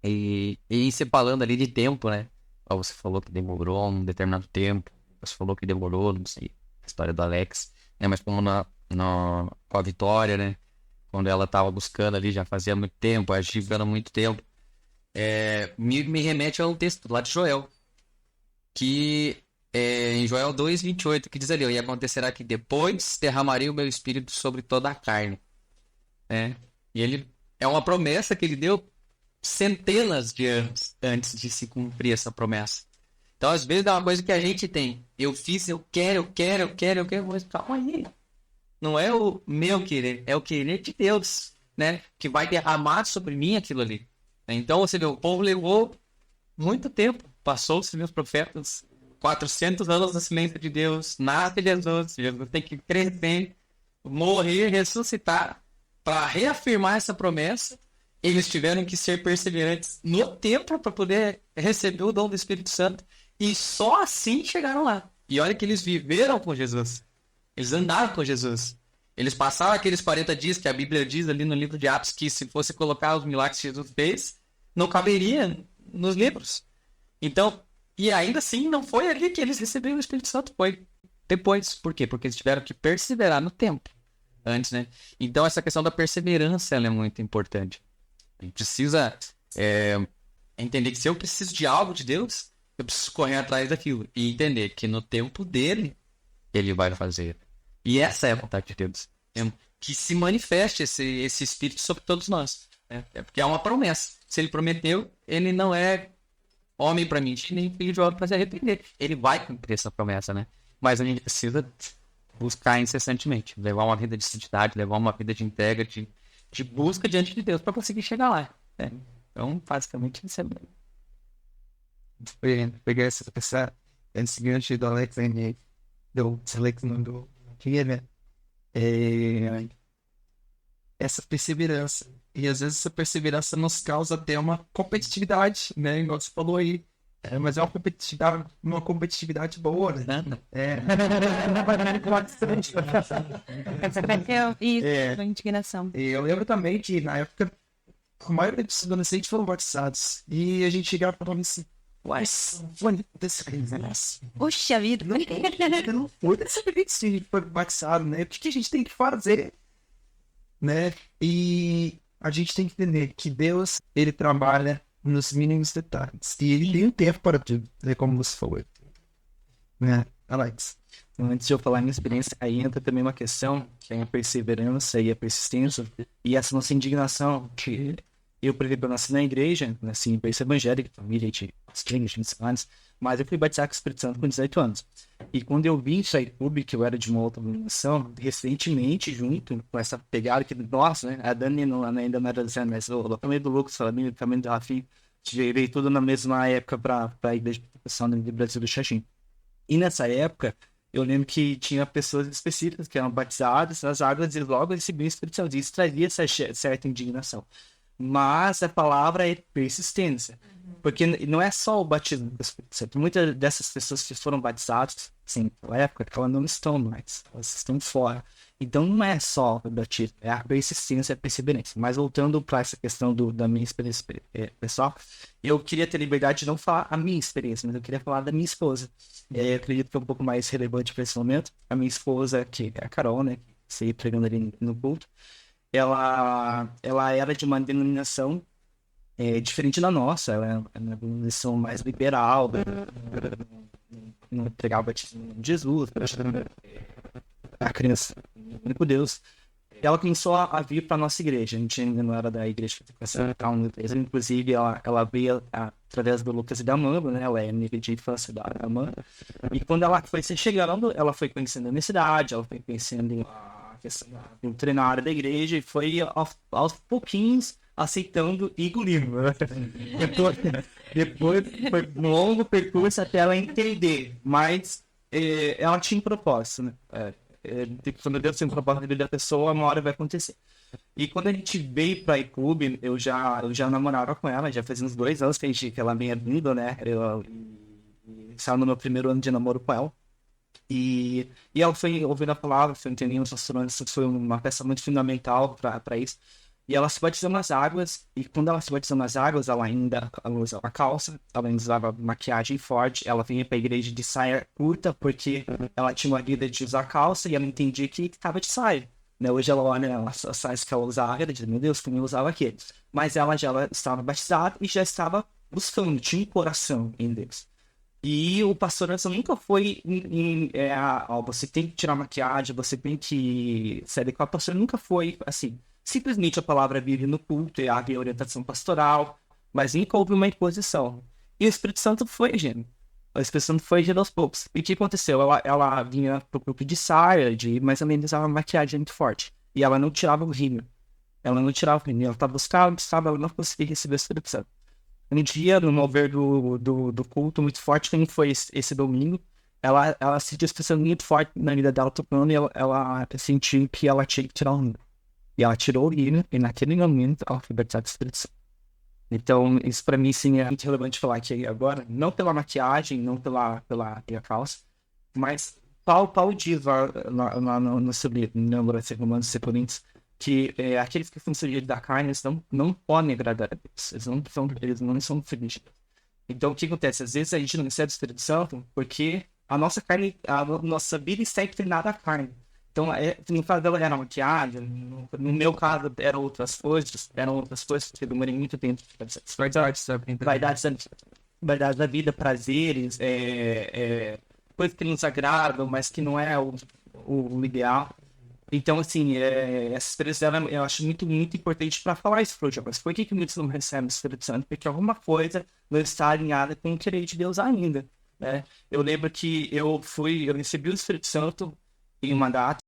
E se falando ali de tempo, né? Ó, você falou que demorou um determinado tempo. Você falou que demorou, não sei, a história do Alex. Né? Mas como com a Vitória, né? Quando ela tava buscando ali, já fazia muito tempo, agivando há muito tempo. Me remete a um texto lá de Joel. Que em Joel 2:28, que diz ali, e acontecerá que depois derramarei o meu espírito sobre toda a carne. E ele é uma promessa que ele deu centenas de anos antes de se cumprir essa promessa. Então, às vezes, é uma coisa que a gente tem. Eu fiz, eu quero, mas calma aí. Não é o meu querer, é o querer de Deus, né? Que vai derramar sobre mim aquilo ali. Então, você vê, o povo levou muito tempo. Passou-se meus profetas, 400 anos na silêncio de Deus, nasce Jesus tem que crescer, morrer, ressuscitar, para reafirmar essa promessa. Eles tiveram que ser perseverantes no tempo para poder receber o dom do Espírito Santo. E só assim chegaram lá. E olha que eles viveram com Jesus. Eles andaram com Jesus. Eles passaram aqueles 40 dias que a Bíblia diz ali no livro de Atos que se fosse colocar os milagres que Jesus fez, não caberia nos livros. Então, e ainda assim, não foi ali que eles receberam o Espírito Santo. Foi depois. Por quê? Porque eles tiveram que perseverar no tempo. Antes, né? Então, essa questão da perseverança ela é muito importante. A gente precisa entender que se eu preciso de algo de Deus, eu preciso correr atrás daquilo. E entender que no tempo dele, ele vai fazer. E essa é a vontade de Deus. Que se manifeste esse Espírito sobre todos nós. Porque é uma promessa. Se ele prometeu, ele não é homem para mentir, nem filho de homem para se arrepender. Ele vai cumprir essa promessa, né? Mas a gente precisa buscar incessantemente. Levar uma vida de santidade, levar uma vida de entrega, de busca diante de Deus para conseguir chegar lá. Então, basicamente, isso é bem. Pegar essa seguinte do Alex aí, do Alex mandou aqui, né? Essa perseverança. E às vezes essa perseverança nos causa até uma competitividade, né? Igual você falou aí. Mas é uma competitividade boa, né? Isso, indignação. Eu lembro também que na época a maioria dos adolescentes foram batizados. E a gente chegava pra mim assim, Puxa vida. não foi dessa vez que a gente foi batizado, né? O que a gente tem que fazer? Né? E a gente tem que entender que Deus, ele trabalha nos mínimos detalhes. E ele tem um tempo para tudo, né? Como você falou. Né, Alex? Antes de eu falar minha experiência, aí entra também uma questão, que é a perseverança e a persistência, e essa nossa indignação, que eu, por exemplo, nasci na igreja, nasci em berço evangélico, família de 20 anos, mas eu fui batizado com o Espírito Santo com 18 anos. E quando eu vim sair público, que eu era de uma outra organização, recentemente, junto com essa pegada que, nossa, né, a Dani ainda não era dizendo, mas o locamento do Lucas, o locamento do Rafinha, veio tudo na mesma época para a igreja de proteção do Brasil do Xaxim. E nessa época, eu lembro que tinha pessoas específicas que eram batizadas nas águas e logo recebiam o Espírito Santo. Isso trazia essa certa indignação. Mas a palavra é persistência. Porque não é só o batismo do Espírito Santo. Muitas dessas pessoas que foram batizadas, sim, naquela época, elas não estão mais. Elas estão fora. Então não é só o batismo, é a persistência e a perseverança. Mas voltando para essa questão da minha experiência pessoal, eu queria ter liberdade de não falar a minha experiência, mas eu queria falar da minha esposa. Eu acredito que é um pouco mais relevante para esse momento. A minha esposa, que é a Carol, né, que sei pregando ali no culto, ela era de uma denominação diferente da nossa. Ela é uma denominação mais liberal, não pregava o batismo de Jesus, a criança, o único Deus. Ela começou a vir para a nossa igreja. A gente ainda não era da igreja, inclusive ela veio através do Lucas e da Amanda, né? Ela é nível de infância da Amanda. E quando ela foi se chegando, ela foi conhecendo a necessidade, ela foi conhecendo a questão de treinar a área da igreja e foi aos pouquinhos aceitando e engolindo. Né? Depois foi um longo percurso até ela entender, mas ela tinha um propósito, né? Quando Deus tem um propósito na vida da pessoa, uma hora vai acontecer. E quando a gente veio pra iClube, eu já namorava com ela, já fazia uns 2 anos que ela vinha vindo, né? Eu estava no meu primeiro ano de namoro com ela. E ela foi ouvindo a palavra, foi entendendo os restaurantes, foi uma peça muito fundamental para isso. E ela se batizou nas águas, e quando ela se batizou nas águas, ela usava calça, ela usava maquiagem forte, ela vinha para a igreja de saia curta, porque ela tinha uma vida de usar calça e ela entendia que estava de saia. Né? Hoje ela olha as saias que ela usava, ela diz, meu Deus, como eu usava aquele. Mas ela já estava batizada e já estava buscando, tinha um coração em Deus. E o pastor Anderson nunca foi você tem que tirar maquiagem, você tem que se adequar. O pastor nunca foi assim, simplesmente a palavra vive no culto e havia orientação pastoral, mas nunca houve uma imposição. E o Espírito Santo foi agindo. O Espírito Santo foi agindo aos poucos. E o que aconteceu? Ela vinha pro grupo de saia, mas também usava maquiagem muito forte. E ela não tirava o rímel. Ela não tirava o rímel. Ela estava buscando, ela não conseguia receber o Espírito Santo. Um dia, no mover do culto muito forte, como foi esse domingo, ela sentiu expressão muito forte na vida dela tocando e ela sentiu que ela tinha que tirar o hino. E ela tirou o hino e naquele momento ela foi batizada do Espírito Santo. Então, isso pra mim, sim, é muito relevante falar aqui agora, não pela maquiagem, não pela calça, mas Paulo diz lá no seu livro, no Romanos e Coríntios, que aqueles que são seguidos da carne, eles não podem agradar a Deus. Eles não são felizes. Então, o que acontece? Às vezes a gente não recebe o Espírito Santo porque a nossa carne, a nossa vida está inclinada à carne. Então, no caso dela era maquiagem, no meu caso eram outras coisas, porque eu demorei muito tempo. Vaidades da vida, prazeres, coisas que nos agradam, mas que não é o ideal. Então, assim, essa experiência dela eu acho muito, muito importante para falar isso para os jovens. Por que muitos não recebem o Espírito Santo? Porque alguma coisa não está alinhada com o querer de Deus ainda, né? Eu lembro que eu recebi o Espírito Santo em uma data.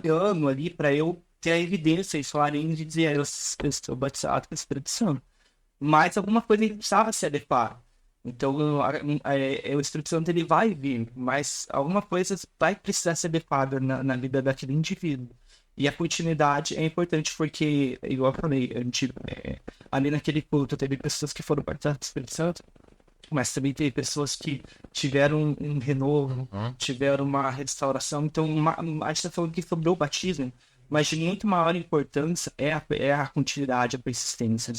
Ano ali para eu ter a evidência e falarem de dizer eu estou batizado com o Espírito Santo. Mas alguma coisa precisava se adequar. Então, o Espírito Santo ele vai vir, mas alguma coisa vai precisar ser adequada na vida daquele indivíduo. E a continuidade é importante porque, igual eu falei, ali naquele culto teve pessoas que foram batizadas do Espírito Santo, mas também teve pessoas que tiveram um renovo, tiveram uma restauração. Então, a gente está falando aqui sobre o batismo, mas de muito maior importância é a continuidade, a persistência.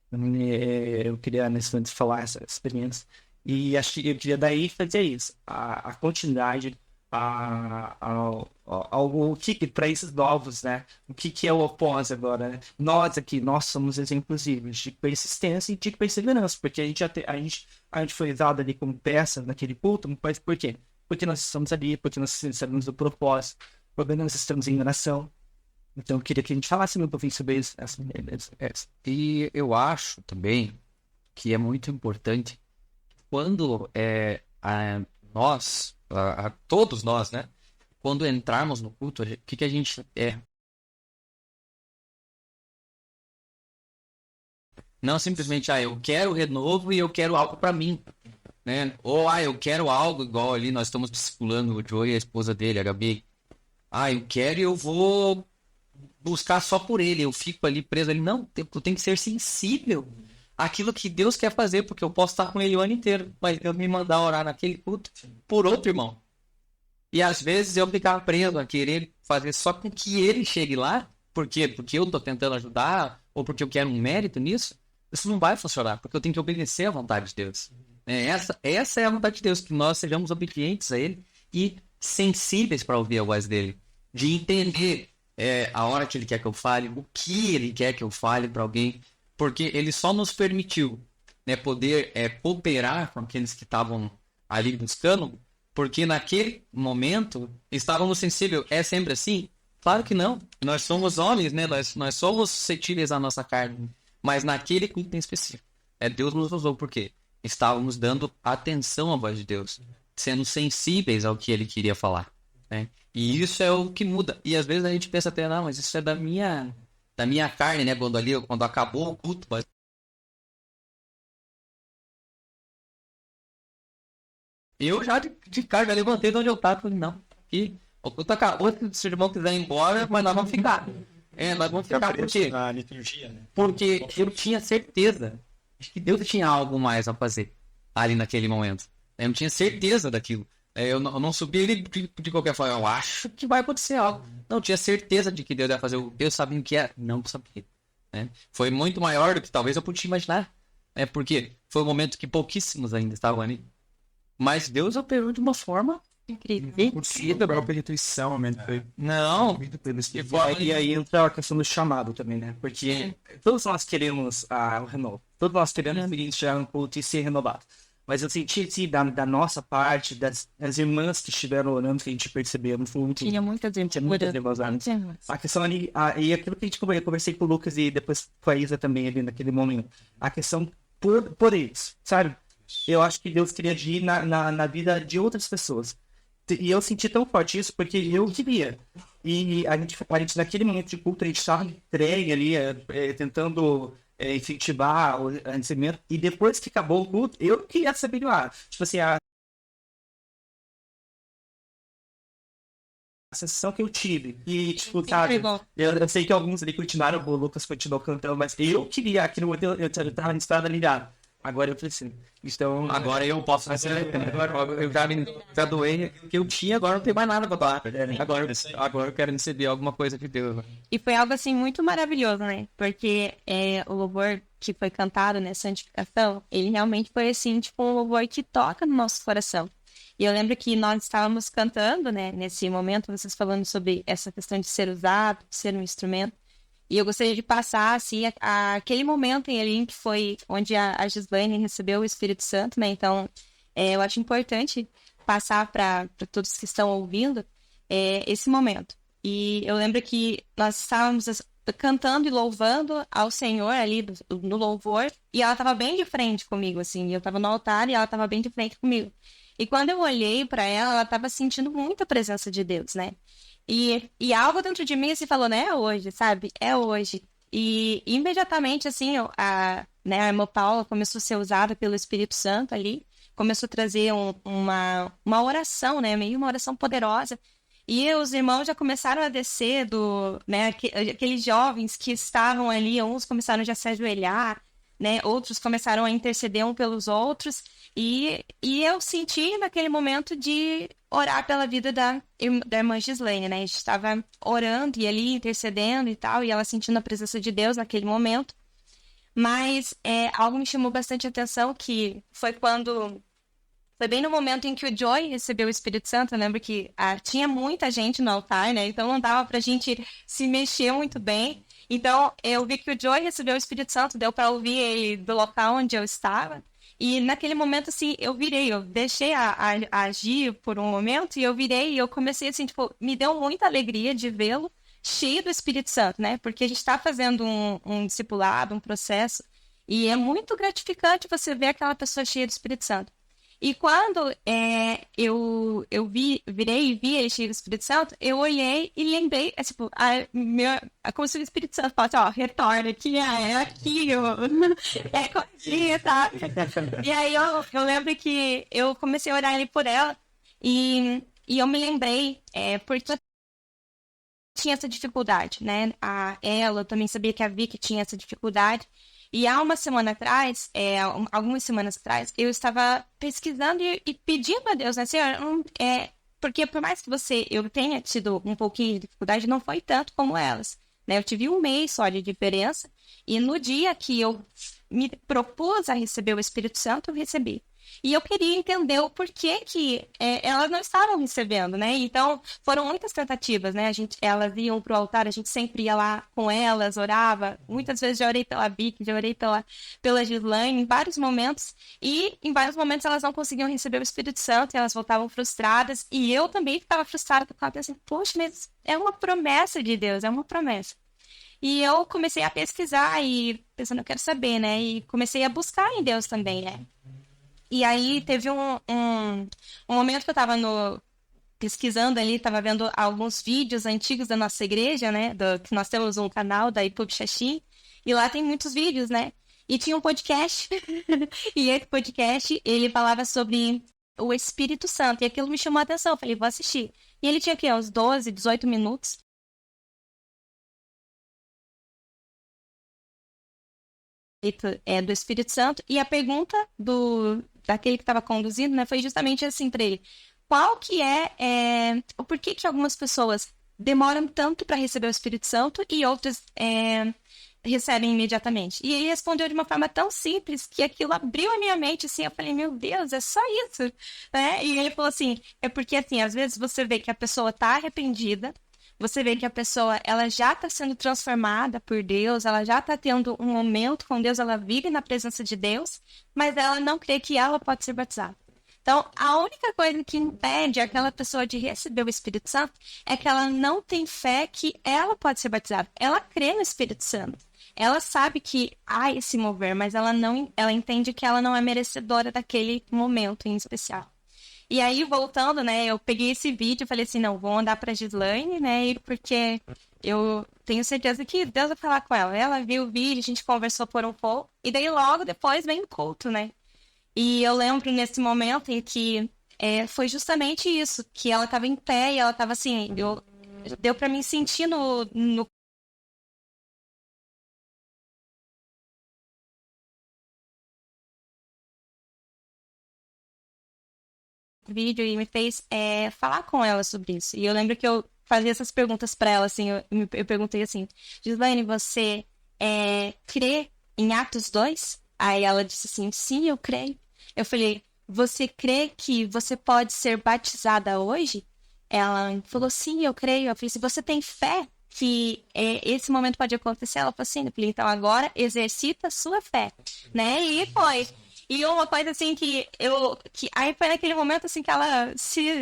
Eu queria, nesse momento, falar essa experiência. E acho que eu queria daí fazer isso. A continuidade, o que para esses novos, né? O que é o opós agora, né? Nós aqui, nós somos exemplos vivos de persistência e de perseverança, porque a gente foi usado ali como peça naquele culto, mas por quê? Porque nós estamos ali, porque nós sabemos do propósito, porque nós estamos em oração. Então, eu queria que a gente falasse um pouquinho sobre isso. E eu acho também que é muito importante quando todos nós, né? Quando entrarmos no culto, o que a gente é? Não simplesmente, eu quero renovo e eu quero algo para mim, né? Ou, eu quero algo igual ali, nós estamos discipulando o Joey e a esposa dele, a Gabi. Eu quero e eu vou buscar só por ele, eu fico ali preso ali. Não, tu tem que ser sensível àquilo que Deus quer fazer, porque eu posso estar com ele o ano inteiro, mas Deus me mandar orar naquele culto por outro irmão. E às vezes eu ficar preso a querer fazer só com que ele chegue lá. Por quê? Porque eu tô tentando ajudar, ou porque eu quero um mérito nisso. Isso não vai funcionar, porque eu tenho que obedecer à vontade de Deus. Essa é a vontade de Deus, que nós sejamos obedientes a ele e sensíveis para ouvir a voz dele, de entender a hora que ele quer que eu fale, o que ele quer que eu fale para alguém, porque ele só nos permitiu, né, poder cooperar com aqueles que estavam ali buscando, porque naquele momento estávamos sensíveis. É sempre assim? Claro que não. Nós somos homens, né? Nós somos suscetíveis à nossa carne, mas naquele culto em específico, Deus nos usou porque estávamos dando atenção à voz de Deus, sendo sensíveis ao que ele queria falar, né? E isso é o que muda. E às vezes a gente pensa até, não, mas isso é da minha carne, né? Quando acabou o culto. Eu já de cara, já levantei de onde eu estava. Falei, não, aqui o culto acabou. Se o irmão quiser ir embora, mas nós vamos ficar. Nós vamos ficar por quê? Na liturgia, né? Porque eu tinha certeza de que Deus tinha algo mais a fazer ali naquele momento. Eu não tinha certeza daquilo. Eu não subi ele de qualquer forma. Eu acho que vai acontecer algo. Não, eu tinha certeza de que Deus ia fazer. Eu sabia o que era. Não sabia. Né? Foi muito maior do que talvez eu pudesse imaginar. Porque foi um momento que pouquíssimos ainda estavam ali. Mas Deus operou de uma forma Incrível. Possível, pela intuição, né? Foi não. muito pelo De Espírito. forma E aí entra a questão do chamado também, né? Porque todos nós queremos o renovo. Todos nós queremos chegar no culto e ser renovado. Mas eu senti assim, da nossa parte, das irmãs que estiveram orando, que a gente percebeu, foi muito. Tinha muita gente. Tinha muitas irmãs orando. A questão ali, e aquilo que a gente eu conversei com o Lucas e depois com a Isa também ali naquele momento. A questão por eles, sabe? Eu acho que Deus queria agir na vida de outras pessoas. E eu senti tão forte isso porque eu queria. E a gente naquele momento de culto, a gente estava entregue ali, tentando incentivar o recebimento. E depois que acabou o culto, eu queria saber lá. Tipo assim, a sensação que eu tive. E, tipo, sabe, eu sei que alguns ali continuaram, o Lucas continuou cantando, mas eu queria, aquele momento eu tava em estado ligado. Agora eu preciso. Então, Agora eu posso fazer. Agora eu já doei o que eu tinha, agora não tem mais nada pra doar. Agora eu quero receber alguma coisa de Deus. E foi algo assim muito maravilhoso, né? Porque o louvor que foi cantado, né, Santificação, ele realmente foi assim, tipo, um louvor que toca no nosso coração. E eu lembro que nós estávamos cantando, né, nesse momento, vocês falando sobre essa questão de ser usado, de ser um instrumento. E eu gostaria de passar, assim, aquele momento em que foi onde a Gislaine recebeu o Espírito Santo, né? Então, eu acho importante passar para todos que estão ouvindo esse momento. E eu lembro que nós estávamos cantando e louvando ao Senhor ali no louvor, e ela estava bem de frente comigo, assim. Eu estava no altar e ela estava bem de frente comigo. E quando eu olhei para ela estava sentindo muita presença de Deus, né? E algo dentro de mim se falou, né? É hoje, sabe? É hoje. E imediatamente, assim, né, a irmã Paula começou a ser usada pelo Espírito Santo ali, começou a trazer uma oração, né? Meio uma oração poderosa. E os irmãos já começaram a descer né? Aqueles jovens que estavam ali, uns começaram já a se ajoelhar, né? Outros começaram a interceder um pelos outros. E eu senti naquele momento de orar pela vida da irmã Gislaine, né? A gente estava orando e ali intercedendo e tal, e ela sentindo a presença de Deus naquele momento. Mas algo me chamou bastante atenção, que foi bem no momento em que o Joy recebeu o Espírito Santo. Eu lembro que tinha muita gente no altar, né? Então não dava pra gente se mexer muito bem. Então eu vi que o Joy recebeu o Espírito Santo, deu pra ouvir ele do local onde eu estava. E naquele momento, assim, eu deixei a agir por um momento, e eu virei e eu comecei, assim, tipo, me deu muita alegria de vê-lo cheio do Espírito Santo, né? Porque a gente está fazendo um discipulado, um processo, e é muito gratificante você ver aquela pessoa cheia do Espírito Santo. E quando virei e vi ele cheio do Espírito Santo, eu olhei e lembrei, tipo, como se o Espírito Santo falasse, ó, retorna aqui, é aqui, é coisinha, tá? E aí eu lembro que eu comecei a orar ali por ela, e eu me lembrei, porque eu tinha essa dificuldade, né? Eu também sabia que a Vicky tinha essa dificuldade. E há uma semana atrás, algumas semanas atrás, eu estava pesquisando e pedindo a Deus, né, Senhor, porque por mais que eu tenha tido um pouquinho de dificuldade, não foi tanto como elas, né? Eu tive um mês só de diferença, e no dia que eu me propus a receber o Espírito Santo, eu recebi. E eu queria entender o porquê que elas não estavam recebendo, né? Então, foram muitas tentativas, né? Elas iam pro altar, a gente sempre ia lá com elas, orava. Muitas vezes já orei pela Vicky, já orei pela Gislaine, em vários momentos. E em vários momentos elas não conseguiam receber o Espírito Santo, e elas voltavam frustradas. E eu também ficava frustrada, porque eu ficava pensando, poxa, mas é uma promessa de Deus, é uma promessa. E eu comecei a pesquisar e pensando, eu quero saber, né? E comecei a buscar em Deus também, né? E aí teve um momento que eu estava pesquisando ali, estava vendo alguns vídeos antigos da nossa igreja, né? Que nós temos um canal da IPUB Xaxim, e lá tem muitos vídeos, né? E tinha um podcast, e esse podcast, ele falava sobre o Espírito Santo, e aquilo me chamou a atenção, eu falei, vou assistir. E ele tinha, uns 12, 18 minutos, respeito do Espírito Santo, e a pergunta daquele que estava conduzindo, né, foi justamente assim para ele: qual que o porquê que algumas pessoas demoram tanto para receber o Espírito Santo e outras recebem imediatamente? E ele respondeu de uma forma tão simples que aquilo abriu a minha mente, assim, eu falei, meu Deus, é só isso, né? E ele falou assim, é porque, assim, às vezes você vê que a pessoa está arrependida, você vê que a pessoa, ela já está sendo transformada por Deus, ela já está tendo um momento com Deus, ela vive na presença de Deus, mas ela não crê que ela pode ser batizada. Então, a única coisa que impede aquela pessoa de receber o Espírito Santo é que ela não tem fé que ela pode ser batizada. Ela crê no Espírito Santo. Ela sabe que há esse mover, mas ela entende que ela não é merecedora daquele momento em especial. E aí, voltando, né, eu peguei esse vídeo e falei assim, não, vou mandar pra Gislaine, né, porque eu tenho certeza que Deus vai falar com ela. Ela viu o vídeo, a gente conversou por um pouco, e daí logo depois vem o culto, né. E eu lembro nesse momento em que foi justamente isso, que ela estava em pé e ela estava assim, deu pra mim sentir no vídeo e me fez falar com ela sobre isso. E eu lembro que eu fazia essas perguntas para ela, assim, eu perguntei assim, Gislaine, você crê em Atos 2? Aí ela disse assim, sim, eu creio. Eu falei, você crê que você pode ser batizada hoje? Ela falou, sim, eu creio. Eu falei, se você tem fé que esse momento pode acontecer, ela falou assim, eu falei, então agora exercita a sua fé, né? E foi. E uma coisa assim que aí foi naquele momento assim que ela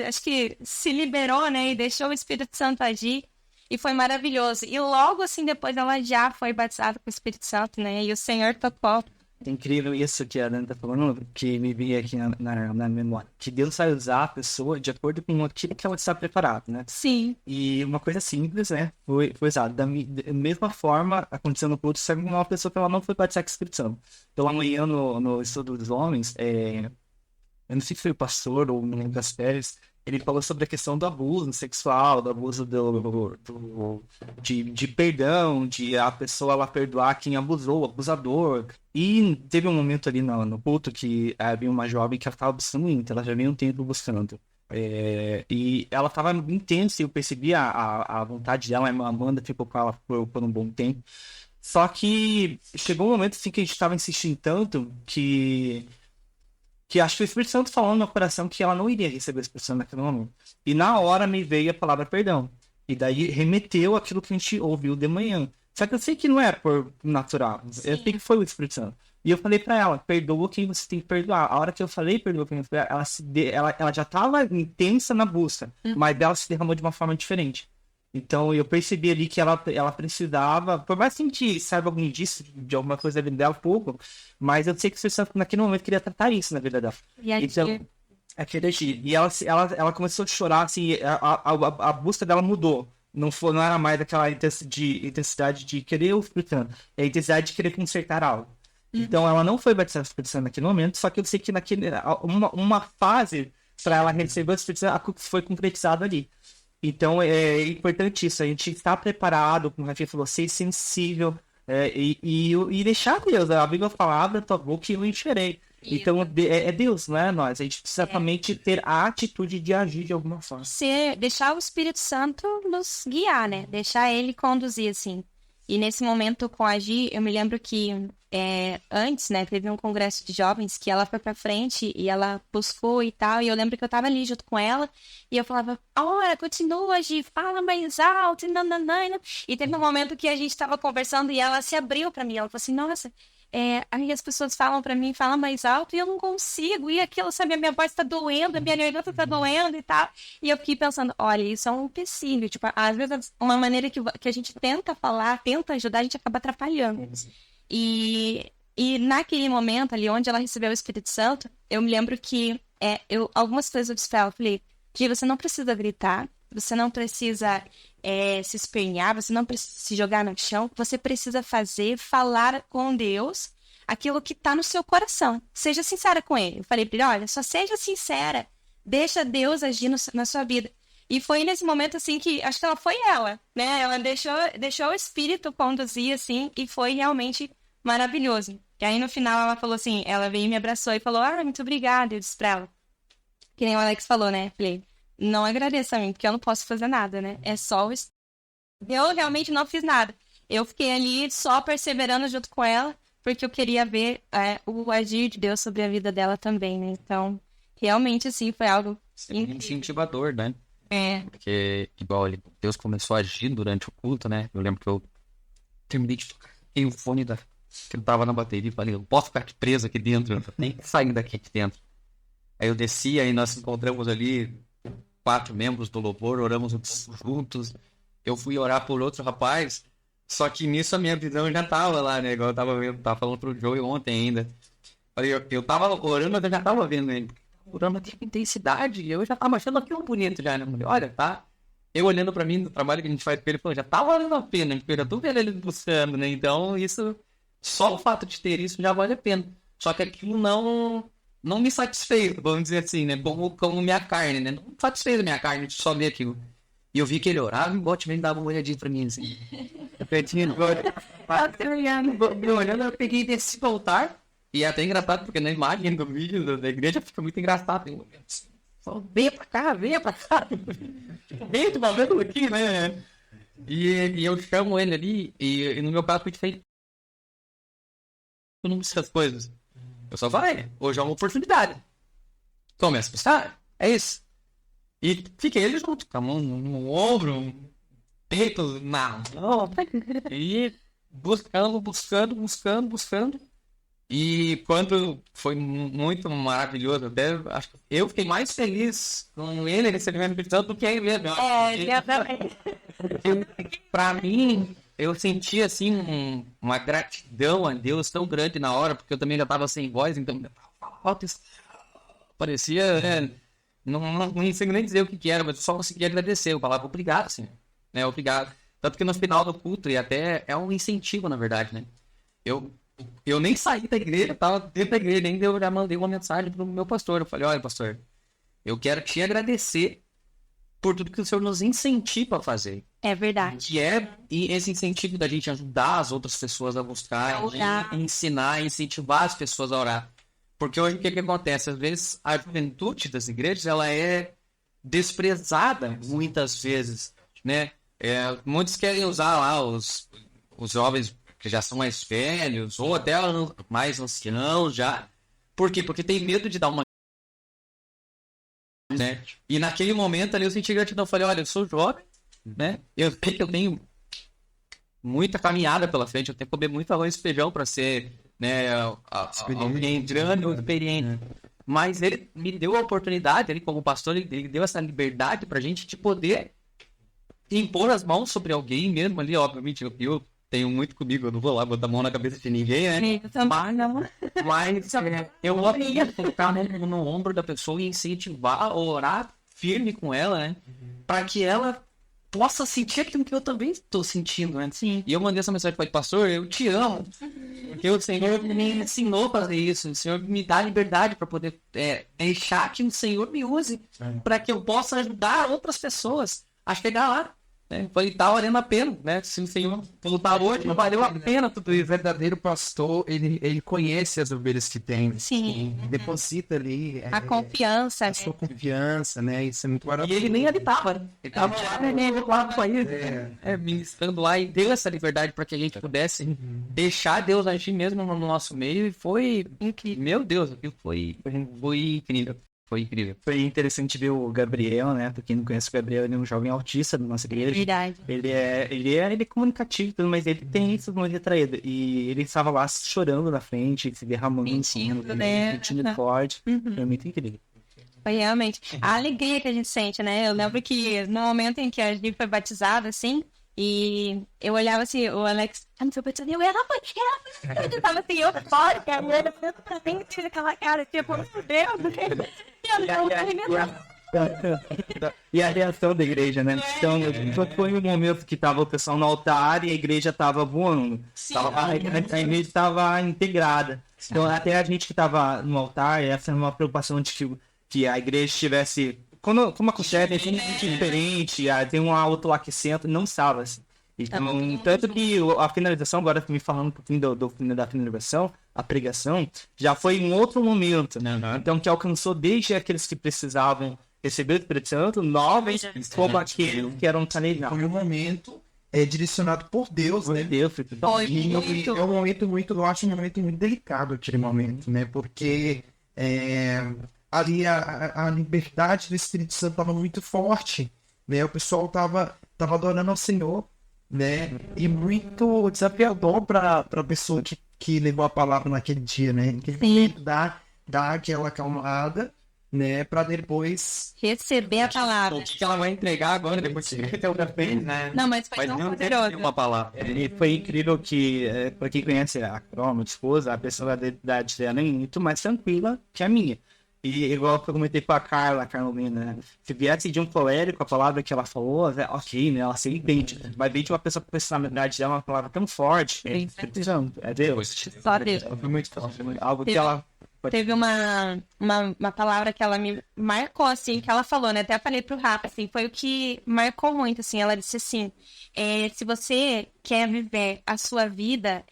acho que se liberou, né? E deixou o Espírito Santo agir. E foi maravilhoso. E logo assim depois ela já foi batizada com o Espírito Santo, né? E o Senhor tocou. É incrível isso que a Dani tá falando, que me veio aqui na memória. Que Deus vai usar a pessoa de acordo com aquilo que ela está preparada, né? Sim. E uma coisa simples, né? Foi usado. Da mesma forma, aconteceu no culto, sabe uma pessoa que ela não foi batizada com o Espírito Santo. Então, amanhã, no estudo dos homens, eu não sei se foi o pastor ou um das férias, ele falou sobre a questão do abuso sexual, do abuso de perdão, de a pessoa ela perdoar quem abusou, o abusador. E teve um momento ali no culto que havia uma jovem que ela estava buscando muito, ela já vinha um tempo buscando. E ela estava intensa e eu percebi a vontade dela, a Amanda ficou com ela por um bom tempo. Só que chegou um momento assim que a gente estava insistindo tanto que acho que o Espírito Santo falando no meu coração que ela não iria receber o Espírito Santo naquele momento. E na hora me veio a palavra perdão. E daí remeteu aquilo que a gente ouviu de manhã. Só que eu sei que não é por natural. Sim. Eu sei que foi o Espírito Santo. E eu falei pra ela, perdoa quem você tem que perdoar. A hora que eu falei, perdoa quem você tem que perdoar, ela já estava intensa na busca, mas ela se derramou de uma forma diferente. Então eu percebi ali que ela precisava, por mais que a gente saiba algum indício de alguma coisa da vida dela, pouco, mas eu sei que você naquele momento queria tratar isso na vida dela. Então, e ela começou a chorar, assim, a busca dela mudou. Não era mais aquela intensidade de querer o Espírito Santo, é a intensidade de querer consertar algo. Então ela não foi batizada com o Espírito Santo naquele momento, só que eu sei que uma fase para ela receber o Espírito Santo foi concretizada ali. Então é importante isso, a gente estar preparado, como o Rafinha falou, ser sensível e deixar Deus, a Bíblia fala, abre a tua boca e eu encherei. Então é Deus, não é nós. A gente precisa realmente ter a atitude de agir de alguma forma. Deixar o Espírito Santo nos guiar, né? Deixar ele conduzir, assim. E nesse momento com a Gi, eu me lembro que antes, né, teve um congresso de jovens que ela foi pra frente e ela buscou e tal, e eu lembro que eu tava ali junto com ela e eu falava, olha, continua, Gi, fala mais alto, nananana. E teve um momento que a gente tava conversando e ela se abriu pra mim, ela falou assim, nossa, aí as pessoas falam pra mim, fala mais alto e eu não consigo, e aquilo, sabe, a minha voz tá doendo, a minha garganta tá doendo e tal. E eu fiquei pensando, olha, isso é um empecilho, tipo, às vezes uma maneira que a gente tenta falar, tenta ajudar, a gente acaba atrapalhando. E naquele momento ali, onde ela recebeu o Espírito Santo, eu me lembro que algumas coisas eu disse pra ela, eu falei, Gi, você não precisa gritar, você não precisa se espernear, você não precisa se jogar no chão, você precisa falar com Deus aquilo que tá no seu coração. Seja sincera com ele. Eu falei pra ele, olha, só seja sincera, deixa Deus agir na sua vida. E foi nesse momento, assim, que acho que ela foi ela, né? Ela deixou o Espírito conduzir, assim, e foi realmente maravilhoso. E aí no final ela falou assim, ela veio e me abraçou e falou, muito obrigada, eu disse pra ela. Que nem o Alex falou, né? Falei, não agradeça a mim, porque eu não posso fazer nada, né? É só o... Eu realmente não fiz nada. Eu fiquei ali só perseverando junto com ela, porque eu queria ver o agir de Deus sobre a vida dela também, né? Então, realmente, assim, foi algo incrível. Incentivador, né? É, Porque, igual Deus começou a agir durante o culto, né? Eu lembro que eu terminei de tocar e o fone que eu tava na bateria e falei, eu posso ficar aqui preso aqui dentro, nem que sair daqui de dentro. Aí eu desci, aí nós encontramos ali 4 membros do louvor, oramos juntos. Eu fui orar por outro rapaz, só que nisso a minha visão já tava lá, né? Igual eu tava falando pro Joey ontem ainda. Eu tava orando, mas eu já tava vendo ele. Orando aqui com intensidade, e eu já tava achando aquilo bonito já, né? Falei, olha, tá? Eu olhando pra mim, do trabalho que a gente faz com ele, falou, já tá valendo a pena, porque eu já tô vendo ele buscando, né? Então, isso, só o fato de ter isso já vale a pena. Só que aquilo não me satisfez, vamos dizer assim, né? Como minha carne, né? Não satisfez a minha carne de só ver aquilo. E eu vi que ele orava e o Botman dava uma olhadinha pra mim, assim. Repetindo. Olhando, eu peguei e desci pro altar. E é até engraçado, porque na imagem do vídeo da igreja fica muito engraçado. Só venha pra cá. Vem, tu vendo aqui, né? E eu chamo ele ali, e no meu caso foi feito. Eu não sei as coisas. Eu só vai, hoje é uma oportunidade. Começa a pensar, é isso. E fiquei ele junto, com a mão no ombro, peito na mão. E buscando. E quando foi muito maravilhoso, acho que eu fiquei mais feliz com ele recebendo o Espírito Santo do que ele mesmo. Pra mim, eu senti assim uma gratidão a Deus tão grande na hora, porque eu também já tava sem voz, então parecia, não sei nem dizer o que era, mas eu só conseguia agradecer. Eu falava obrigado, assim, né? Obrigado. Tanto que no final do culto, e até é um incentivo, na verdade, né? Eu nem saí da igreja, tava dentro da igreja, ainda eu já mandei uma mensagem pro meu pastor. Eu falei, olha, pastor, eu quero te agradecer por tudo que o Senhor nos incentiva a fazer. é verdade. Que é esse incentivo da gente ajudar as outras pessoas a buscar, ensinar, incentivar as pessoas a orar. Porque hoje o que acontece? Às vezes a juventude das igrejas, ela é desprezada muitas vezes, né? Muitos querem usar lá os jovens que já são mais velhos, ou até mais anciãos já. Por quê? Porque tem medo de dar uma... né? E naquele momento ali eu senti gratidão. Eu falei, olha, eu sou jovem, né? Eu sei que eu tenho muita caminhada pela frente, eu tenho que comer muito arroz e feijão para ser, né, alguém grande ou experiente. Mas ele me deu a oportunidade, ele como pastor, ele deu essa liberdade pra gente de poder impor as mãos sobre alguém mesmo ali, obviamente, eu tenho muito comigo, eu não vou lá botar a mão na cabeça de ninguém, né? Mas eu ia colocar no ombro da pessoa e incentivar a orar firme com ela, né? Para que ela possa sentir aquilo que eu também estou sentindo, né? Sim. E eu mandei essa mensagem para o pastor, eu te amo. Porque o Senhor me ensinou a fazer isso. O Senhor me dá liberdade para poder deixar que o Senhor me use para que eu possa ajudar outras pessoas a chegar lá. Falei, tá valendo a pena, né? Se o Senhor lutar hoje, valeu a pena tudo O isso. verdadeiro pastor, ele conhece as ovelhas que tem. Sim. Deposita ali A confiança, a né? sua confiança, né? Isso é muito E maravilhoso. ele nem habitava, né? Ele tava lá no país, ministrando lá, e deu essa liberdade para que a gente pudesse deixar Deus agir mesmo no nosso meio, e foi incrível. Meu Deus, aquilo foi incrível. Foi incrível. Foi interessante ver o Gabriel, né? Pra quem não conhece o Gabriel, ele é um jovem autista da nossa igreja. Verdade. Ele é comunicativo, tudo, mas ele tem isso muito retraído. E ele estava lá chorando na frente, se derramando, Sentindo, né? sentindo forte. Foi muito incrível. Foi realmente a alegria que a gente sente, né? Eu lembro que no momento em que a gente foi batizado, assim, e eu olhava assim, o Alex, não foi batizado, eu era batizado. Eu tava assim, eu fora, eu também tive aquela cara, tipo, meu Deus, E a reação da igreja, né? Então, foi um momento que tava o pessoal no altar e a igreja tava voando. A igreja estava integrada. Então, até a gente que estava no altar, essa é uma preocupação de que a igreja estivesse... Como acontece, tem gente diferente, tem um outro lá que senta, não estava assim. Então, tanto que a finalização, agora me falando um pouquinho da finalização, a pregação, já foi em outro momento, né? Então, que alcançou desde aqueles que precisavam receber o Espírito Santo, novos, como aqueles que eram planejados. Foi um momento direcionado por Deus, né? Deus, Foi E muito. é um momento muito, eu acho um momento muito delicado aquele momento, né? Porque ali a liberdade do Espírito Santo estava muito forte, né? O pessoal tava adorando ao Senhor, né? E muito desafiador para a pessoa que levou a palavra naquele dia, né? Naquele momento, dar aquela acalmada, né? Para depois Receber a palavra. O que ela vai entregar agora, depois que ele outra vez, né? Não, mas foi Mas tão não poderoso. tem uma palavra. E foi incrível que, para quem conhece a Carol, minha esposa, a personalidade dela é muito mais tranquila que a minha. E igual eu comentei com a Carolina, né? Se viesse de um colérico, a palavra que ela falou, ok, né? Ela se entende. Mas veio de uma pessoa com personalidade dela, uma palavra tão forte. É Deus. Só Deus. Foi muito forte. Algo que ela... Teve uma palavra que ela me marcou, assim, que ela falou, né? Até falei pro Rafa, assim, foi o que marcou muito, assim. Ela disse assim, se você quer viver a sua vida,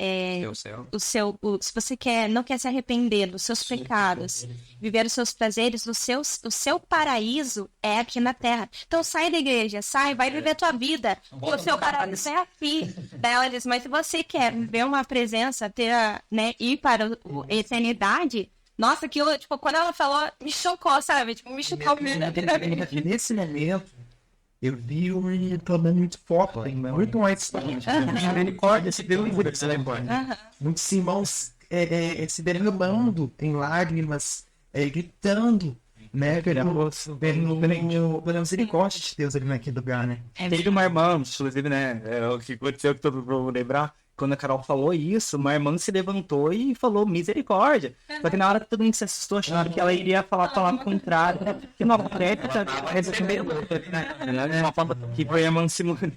se você não quer se arrepender dos seus pecados, viver os seus prazeres, o seu paraíso é aqui na Terra. Então sai da igreja, vai viver a tua vida. O seu paraíso é aqui. Daí ela diz, mas se você quer viver uma presença, ir para a eternidade, nossa, aquilo, tipo, quando ela falou, me chocou, sabe? Tipo, me chocou E nesse momento, eu vi um tornando muito forte, muito mais forte. Misericórdia, se derramando, muitos irmãos se derramando em lágrimas, gritando, né? Pela misericórdia de Deus ali naquele lugar, né? Teve uma irmã, inclusive, né? O que aconteceu que todo mundo vai lembrar. Quando a Carol falou isso, uma irmã se levantou e falou misericórdia. Só que na hora que todo mundo se assustou, achando que ela iria falar a palavra contrária, né? Que não acredita, recebeu, né? Uma forma que foi a irmã Simone.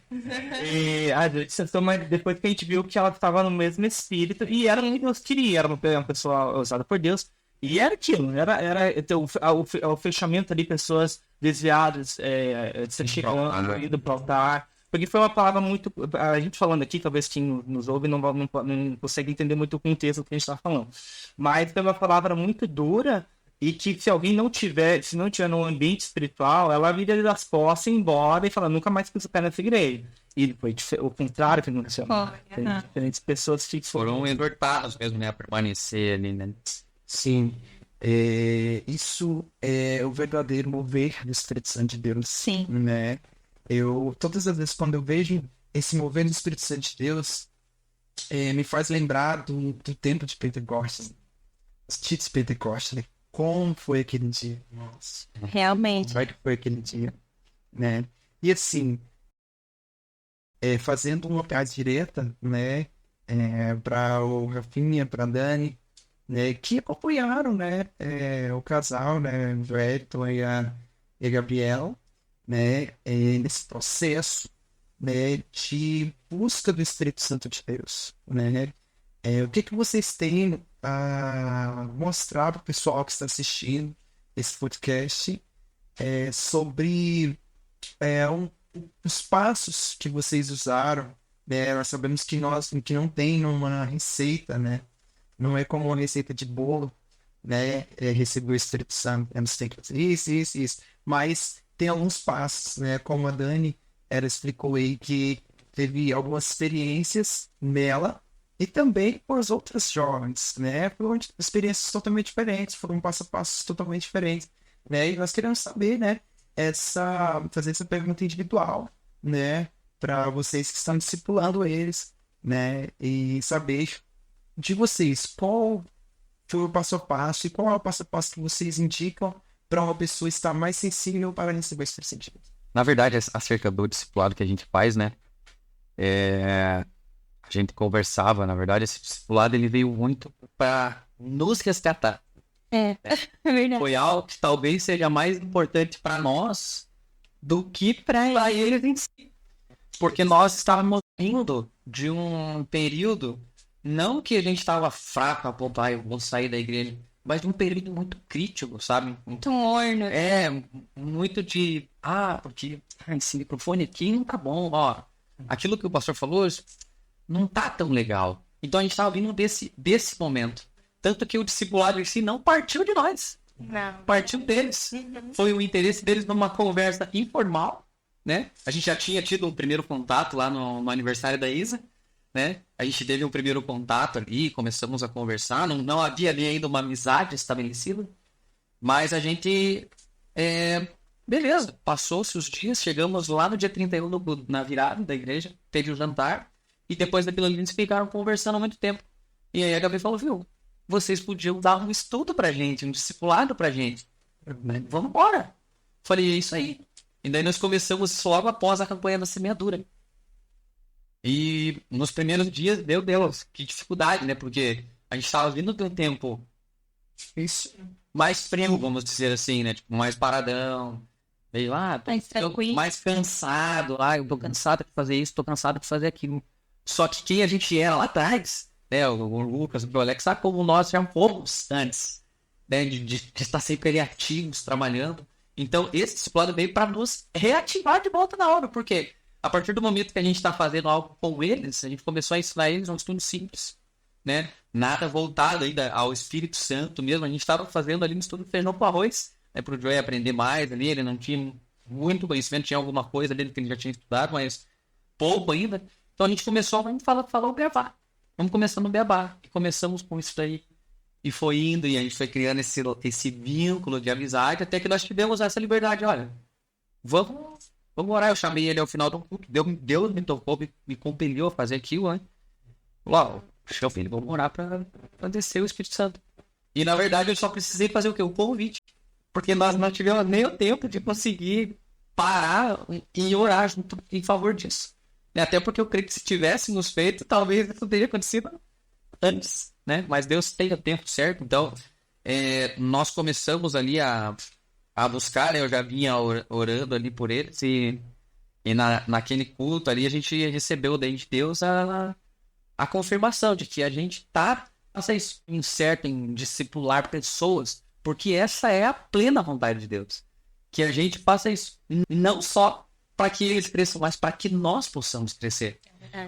E a gente se assustou, mas depois que a gente viu que ela estava no mesmo espírito, e era o que Deus queria, era uma pessoa usada por Deus. E era aquilo, era então, o fechamento ali, pessoas desviadas, se chegando, indo pro altar. Porque foi uma palavra muito... A gente falando aqui, talvez quem nos ouve não consegue entender muito o contexto que a gente está falando. Mas foi uma palavra muito dura e que se alguém não tiver no ambiente espiritual, ela vira das costas, ir embora e fala, nunca mais pisa o pé nessa igreja. E foi o contrário que aconteceu. Tem diferentes pessoas que Foram exortados mesmo, né? A permanecer ali, né? Sim. Isso é o verdadeiro mover do Espírito Santo de Deus. Sim. Né? Todas as vezes quando eu vejo esse mover do Espírito Santo de Deus, me faz lembrar do tempo de Pentecostes, os títulos de Pentecostes, né? Como foi aquele dia? Nossa, Realmente. como é que foi aquele dia? Né? E assim, fazendo uma piada direta, né? Para o Rafinha, para a Dani, né? Que acompanharam, né? O casal, né? O Elton e a Gabriel, né, nesse processo, né, de busca do Espírito Santo de Deus, né? O que vocês têm a mostrar para o pessoal que está assistindo esse podcast sobre os passos que vocês usaram, né? Nós sabemos que não tem uma receita, né? Não é como uma receita de bolo, né? Receber o Espírito Santo, você tem que fazer isso, mas tem alguns passos, né? Como a Dani, ela explicou aí que teve algumas experiências nela e também com as outras jovens, né? Foram experiências totalmente diferentes, foram passo a passos totalmente diferentes, né? E nós queremos saber, né? Fazer essa pergunta individual, né? Para vocês que estão discipulando eles, né? E saber de vocês qual foi o passo a passo e qual é o passo a passo que vocês indicam para uma pessoa estar mais sensível para receber esse sentido. Na verdade, acerca do discipulado que a gente faz, né? A gente conversava, na verdade, esse discipulado ele veio muito para nos resgatar. É verdade. Foi algo que talvez seja mais importante para nós do que para eles em si. Porque nós estávamos vindo de um período, não que a gente estava fraco a ponto, eu vou sair da igreja, mas de um período muito crítico, sabe? Muito morno. Muito de, porque esse microfone aqui não tá bom, ó. aquilo que o pastor falou não tá tão legal. Então a gente estava vindo desse momento. Tanto que o discipulado em si não partiu de nós. Não. Partiu deles. Foi o interesse deles numa conversa informal, né? A gente já tinha tido um primeiro contato lá no aniversário da Isa, né? A gente teve um primeiro contato ali, começamos a conversar. Não havia ali ainda uma amizade estabelecida. Mas a gente... beleza, passou-se os dias, chegamos lá no dia 31, na virada da igreja, teve o jantar, e depois daquilo ali eles ficaram conversando há muito tempo. E aí a Gabi falou, viu, vocês podiam dar um estudo pra gente, um discipulado pra gente. Vamos embora. Falei, é isso aí. E daí nós começamos isso logo após a campanha da semeadura. E nos primeiros dias, meu Deus, que dificuldade, né? Porque a gente estava vindo de um tempo mais frio, vamos dizer assim, né? Tipo, mais paradão. Meio Mais tranquilo. mais cansado. Eu tô cansado de fazer isso, tô cansado de fazer aquilo. Só que quem a gente era lá atrás, né? O Lucas, o Alex, sabe como nós já fomos antes, né? De estar sempre ali ativos, trabalhando. Então, esse discipulado veio para nos reativar de volta na obra, porque a partir do momento que a gente está fazendo algo com eles, a gente começou a ensinar eles um estudo simples, né? Nada voltado ainda ao Espírito Santo mesmo. A gente estava fazendo ali um estudo de feijão com arroz, né? Para o Joey aprender mais ali. Ele não tinha muito conhecimento, tinha alguma coisa ali que ele já tinha estudado, mas pouco ainda. Então a gente começou a falar o beabá. Vamos começar no beabá. E começamos com isso daí. E foi indo, e a gente foi criando esse vínculo de amizade, até que nós tivemos essa liberdade. Olha, vamos orar. Eu chamei ele ao final do culto. Deus me tocou, me compeliu a fazer aquilo, né? Lá, filho, vamos orar para descer o Espírito Santo. E na verdade eu só precisei fazer o quê? O convite. Porque nós não tivemos nem o tempo de conseguir parar e orar junto em favor disso. Até porque eu creio que se tivéssemos feito, talvez isso teria acontecido antes, né? Mas Deus tem o tempo certo. Então, nós começamos ali a buscar, né? Eu já vinha orando ali por eles e naquele culto ali a gente recebeu daí de Deus a confirmação de que a gente está incerto em discipular pessoas, porque essa é a plena vontade de Deus. Que a gente faça isso não só para que eles cresçam, mas para que nós possamos crescer.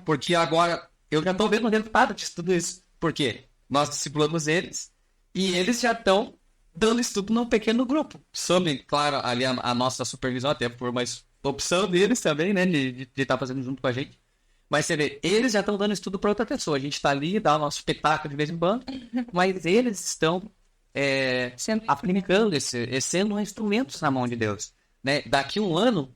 Porque agora eu já estou vendo o resultado de tudo isso. Porque nós discipulamos eles e eles já estão dando estudo num pequeno grupo. Sobre, claro, ali a nossa supervisão, até por uma opção deles também, né? De estar fazendo junto com a gente. Mas você vê, eles já estão dando estudo para outra pessoa. A gente está ali, dá o nosso espetáculo de vez em quando, mas eles estão aplicando sendo instrumentos na mão de Deus. Né? Daqui um ano,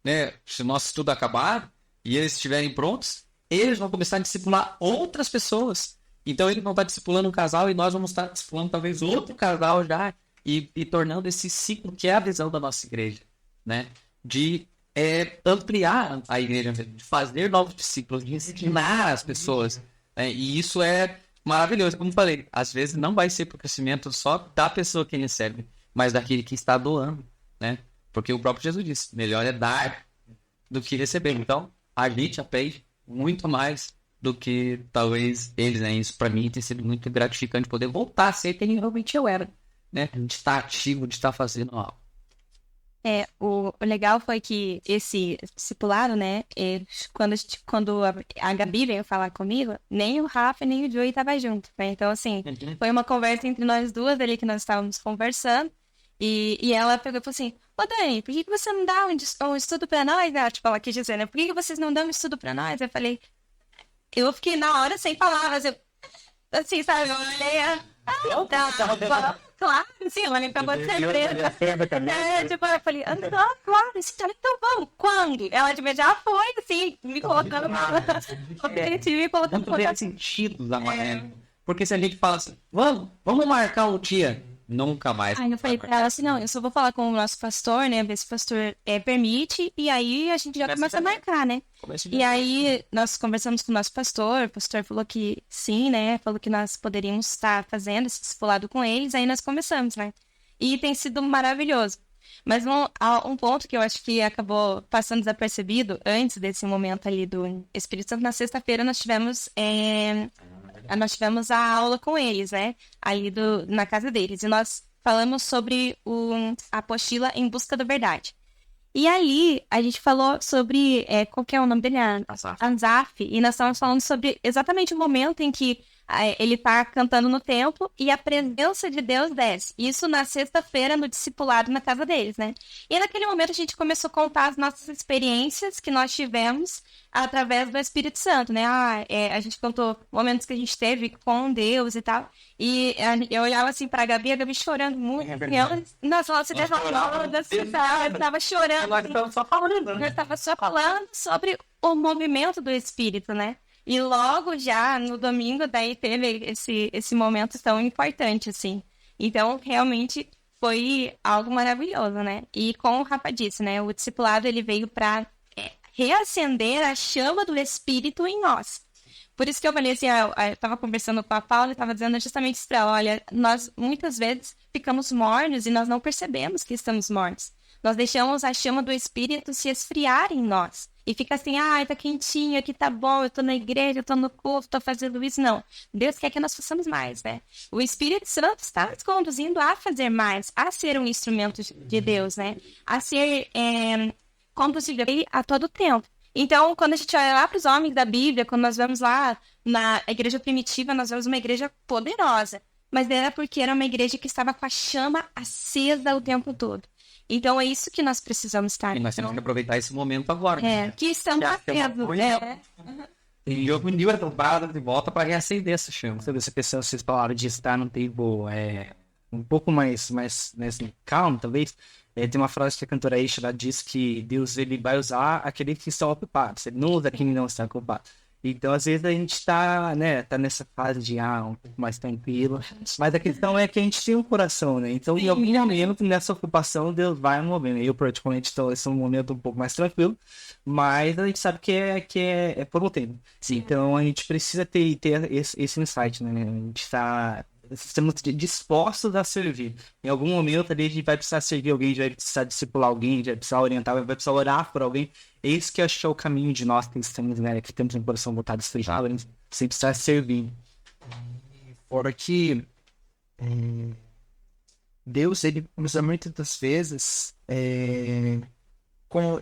né, se o nosso estudo acabar e eles estiverem prontos, eles vão começar a discipular outras pessoas. Então eles vão estar discipulando um casal e nós vamos estar discipulando talvez outro casal já e tornando esse ciclo que é a visão da nossa igreja, né? De ampliar a igreja, de fazer novos discípulos, de ensinar as pessoas. Né? E isso é maravilhoso. Como falei, às vezes não vai ser para o crescimento só da pessoa que recebe, mas daquele que está doando, né? Porque o próprio Jesus disse, melhor é dar do que receber. Então, a gente aprende muito mais do que talvez eles, né? Isso para mim tem sido muito gratificante poder voltar a ser quem realmente eu era, né? De estar ativo, de estar fazendo algo. O legal foi que esse discipulado, né, quando a Gabi veio falar comigo, nem o Rafa nem o Joey estavam junto, né? Então, assim, foi uma conversa entre nós duas ali que nós estávamos conversando e ela pegou e falou assim, ô Dani, por que você não dá um estudo pra nós? Tipo, ela quis dizer, né, por que vocês não dão um estudo pra nós? Eu fiquei na hora sem palavras, assim, sabe, eu olhei, claro, sim, ela me pegou de surpresa. Tipo, eu falei, claro, esse tá tão bom. Quando? Ela já foi, assim, me colocando me colocando Muito sentido da maneira. Porque se a gente fala assim, vamos marcar um dia, nunca mais. Aí eu falei pra ela assim, não, eu só vou falar com o nosso pastor, né, ver se o pastor permite, e aí a gente já começa a marcar, né? E aí nós conversamos com o nosso pastor, o pastor falou que sim, né, falou que nós poderíamos estar fazendo esse discipulado com eles, aí nós começamos, né? E tem sido maravilhoso. Mas um ponto que eu acho que acabou passando desapercebido antes desse momento ali do Espírito Santo, na sexta-feira nós tivemos a aula com eles, né? Ali na casa deles. E nós falamos sobre a apostila Em Busca da Verdade. E ali a gente falou sobre, qual que é o nome dele? Asaf. E nós estávamos falando sobre exatamente o momento em que ele está cantando no templo e a presença de Deus desce. Isso na sexta-feira, no discipulado, na casa deles, né? E naquele momento a gente começou a contar as nossas experiências que nós tivemos através do Espírito Santo, né? A gente contou momentos que a gente teve com Deus e tal. E eu olhava assim pra Gabi, a Gabi chorando muito. E ela, nossa, ela se derramando, assim, ela tava chorando. Nós estamos só falando, Eu estava só falando sobre o movimento do Espírito, né? E logo já no domingo, daí teve esse momento tão importante, assim. Então, realmente foi algo maravilhoso, né? E como o Rafa disse, né? O discipulado, ele veio para reacender a chama do Espírito em nós. Por isso que eu falei assim, eu estava conversando com a Paula e estava dizendo justamente isso para ela, olha, nós muitas vezes ficamos mornos e nós não percebemos que estamos mornos. Nós deixamos a chama do Espírito se esfriar em nós. E fica assim, tá quentinho, aqui tá bom, eu tô na igreja, eu tô no culto, tô fazendo isso. Não, Deus quer que nós façamos mais, né? O Espírito Santo está nos conduzindo a fazer mais, a ser um instrumento de Deus, né? A ser conduzido a todo tempo. Então, quando a gente olha lá para os homens da Bíblia, quando nós vemos lá na igreja primitiva, nós vemos uma igreja poderosa. Mas era porque era uma igreja que estava com a chama acesa o tempo todo. Então, é isso que nós precisamos estar. E nós temos que aproveitar esse momento agora. Que estamos acesos, né? E eu uniu a tomada de volta para reacender essa chama. Sabe, essa pessoa, vocês falaram de estar num table um pouco mais assim, calmo, talvez. Tem uma frase que a cantora Aisha diz que Deus ele vai usar aqueles que estão ocupados. Ele não usa quem não está ocupado. Então, às vezes, a gente está nessa fase de um pouco mais tranquilo. Mas a questão é que a gente tem um coração, né? Então, em algum momento, nessa ocupação, Deus vai movendo. Eu, particularmente, estou nesse momento um pouco mais tranquilo. Mas a gente sabe que é por um tempo. Sim. Então, a gente precisa ter esse insight, né? A gente estamos dispostos a servir. Em algum momento, a gente vai precisar servir alguém, a gente vai precisar discipular alguém, a gente vai precisar orientar, vai precisar orar por alguém. Esse que eu acho que é o caminho de nós cristãos, né? Que temos um coração voltado a servir, a gente sempre está servindo. Fora que Deus, ele usa muitas das vezes com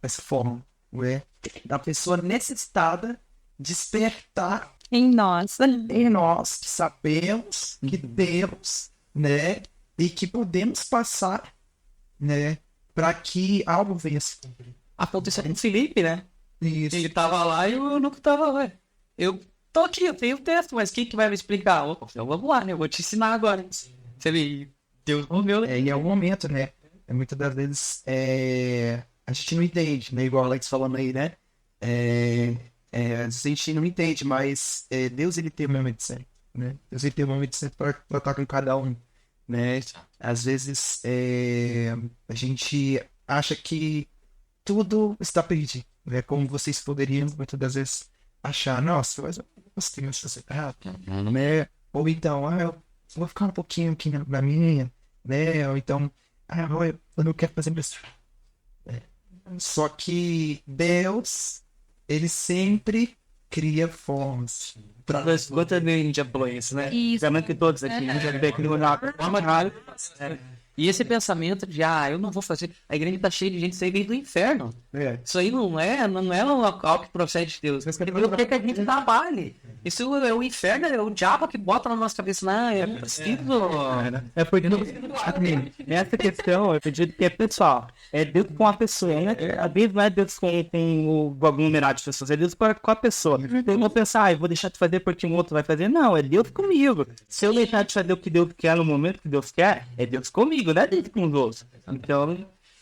essa forma, né? Da pessoa necessitada despertar Em nós. em nós que sabemos que Deus, né? E que podemos passar, né? Para que algo venha se cumprir. Aconteceu com o Felipe, né? Isso. Ele tava lá e eu nunca tava lá. Eu tô aqui, eu tenho o texto, mas quem que vai me explicar? Então vamos lá, né? Eu vou te ensinar agora. Você vê, Deus moveu, né? Em algum momento, né? Muitas das vezes a gente não entende, né? Igual o Alex falando aí, né? A gente não entende, mas Deus, ele tem uma momento certo, né? Deus, ele tem uma momento certo para estar com cada um, né? Às vezes a gente acha que tudo está perdido, né? Como vocês poderiam muitas das vezes achar, nossa, mas eu gostei dessa sociedade, né? Ou então, eu vou ficar um pouquinho aqui na minha, né? Ou então, eu não quero fazer isso. Só que Deus, ele sempre cria formas. Quantas vezes a gente já falou isso, né? Isso. Também que todos aqui, a gente já vê aquilo na forma rara. E esse pensamento de, eu não vou fazer. A igreja tá cheia de gente, isso aí veio do inferno. Isso aí não é algo que procede de Deus. Eu quero que a gente trabalhe. Isso é o inferno, é o diabo que bota na nossa cabeça. Não, é preciso. É porque nessa questão, eu acredito que é pessoal. É Deus com a pessoa, né? A Bíblia não é Deus com o aglomerado de pessoas, é Deus com a pessoa. Então eu vou pensar, eu vou deixar de fazer porque um outro vai fazer. Não, é Deus comigo. Se eu deixar de fazer o que Deus quer no momento que Deus quer, é Deus comigo, não é Deus com os outros. Então,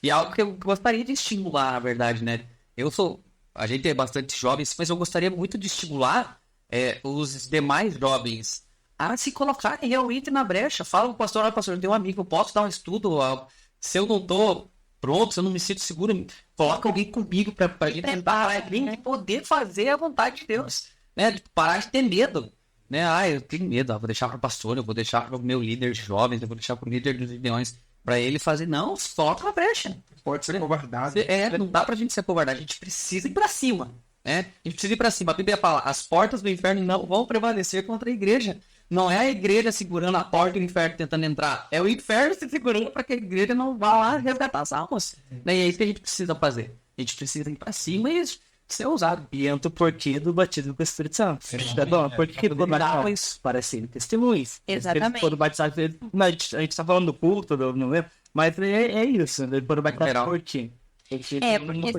E algo que eu gostaria de estimular, na verdade, né? A gente é bastante jovens, mas eu gostaria muito de estimular os demais jovens a se colocarem realmente na brecha. Fala pro pastor, olha, pastor, eu tenho um amigo, eu posso dar um estudo, se eu não tô pronto, se eu não me sinto seguro, coloca alguém comigo pra gente tentar poder fazer a vontade de Deus, né? De parar de ter medo, né? Eu tenho medo, vou deixar pro pastor, eu vou deixar pro meu líder de jovens, eu vou deixar pro líder dos leões, pra ele fazer, não, solta a brecha. Pode ser covardado. Não dá pra gente ser covardado, a gente precisa ir pra cima, né? A gente precisa ir pra cima. A Bíblia fala, as portas do inferno não vão prevalecer contra a igreja. Não é a igreja segurando a porta e o inferno tentando entrar. É o inferno se segurando para que a igreja não vá lá resgatar as almas. E é isso que a gente precisa fazer. A gente precisa ir para cima e ser ousado. E entra o porquê do batismo com o Espírito Santo. Porque isso para serem testemunhas. Exatamente. Eles foram batizados, a gente tá falando do culto, não lembro, mas é isso. Eles foram batizados por quê? Porque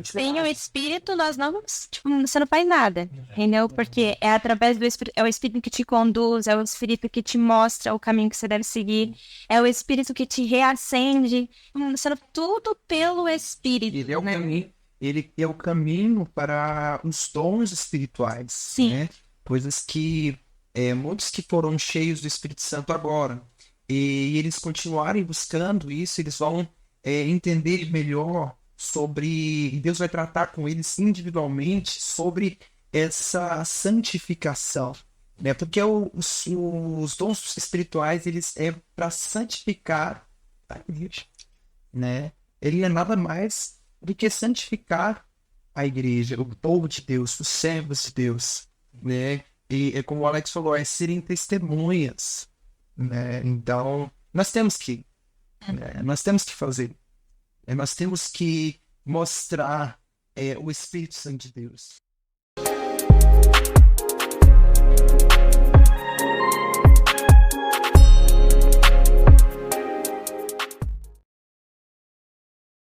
sem o Espírito nós não, tipo, você não faz nada, entendeu? Porque é através do Espírito, é o Espírito que te conduz, é o Espírito que te mostra o caminho que você deve seguir, é o Espírito que te reacende, sendo tudo pelo Espírito. Ele é o caminho, ele é o caminho para os dons espirituais, Sim. né? Coisas que muitos que foram cheios do Espírito Santo agora, e eles continuarem buscando isso, eles vão entender melhor sobre, e Deus vai tratar com eles individualmente sobre essa santificação, né? Porque os dons espirituais, eles para santificar a igreja, né? Ele é nada mais do que santificar a igreja, o povo de Deus, os servos de Deus, né? E como o Alex falou, serem testemunhas, né? Então, nós temos que fazer. Nós temos que mostrar o Espírito Santo de Deus.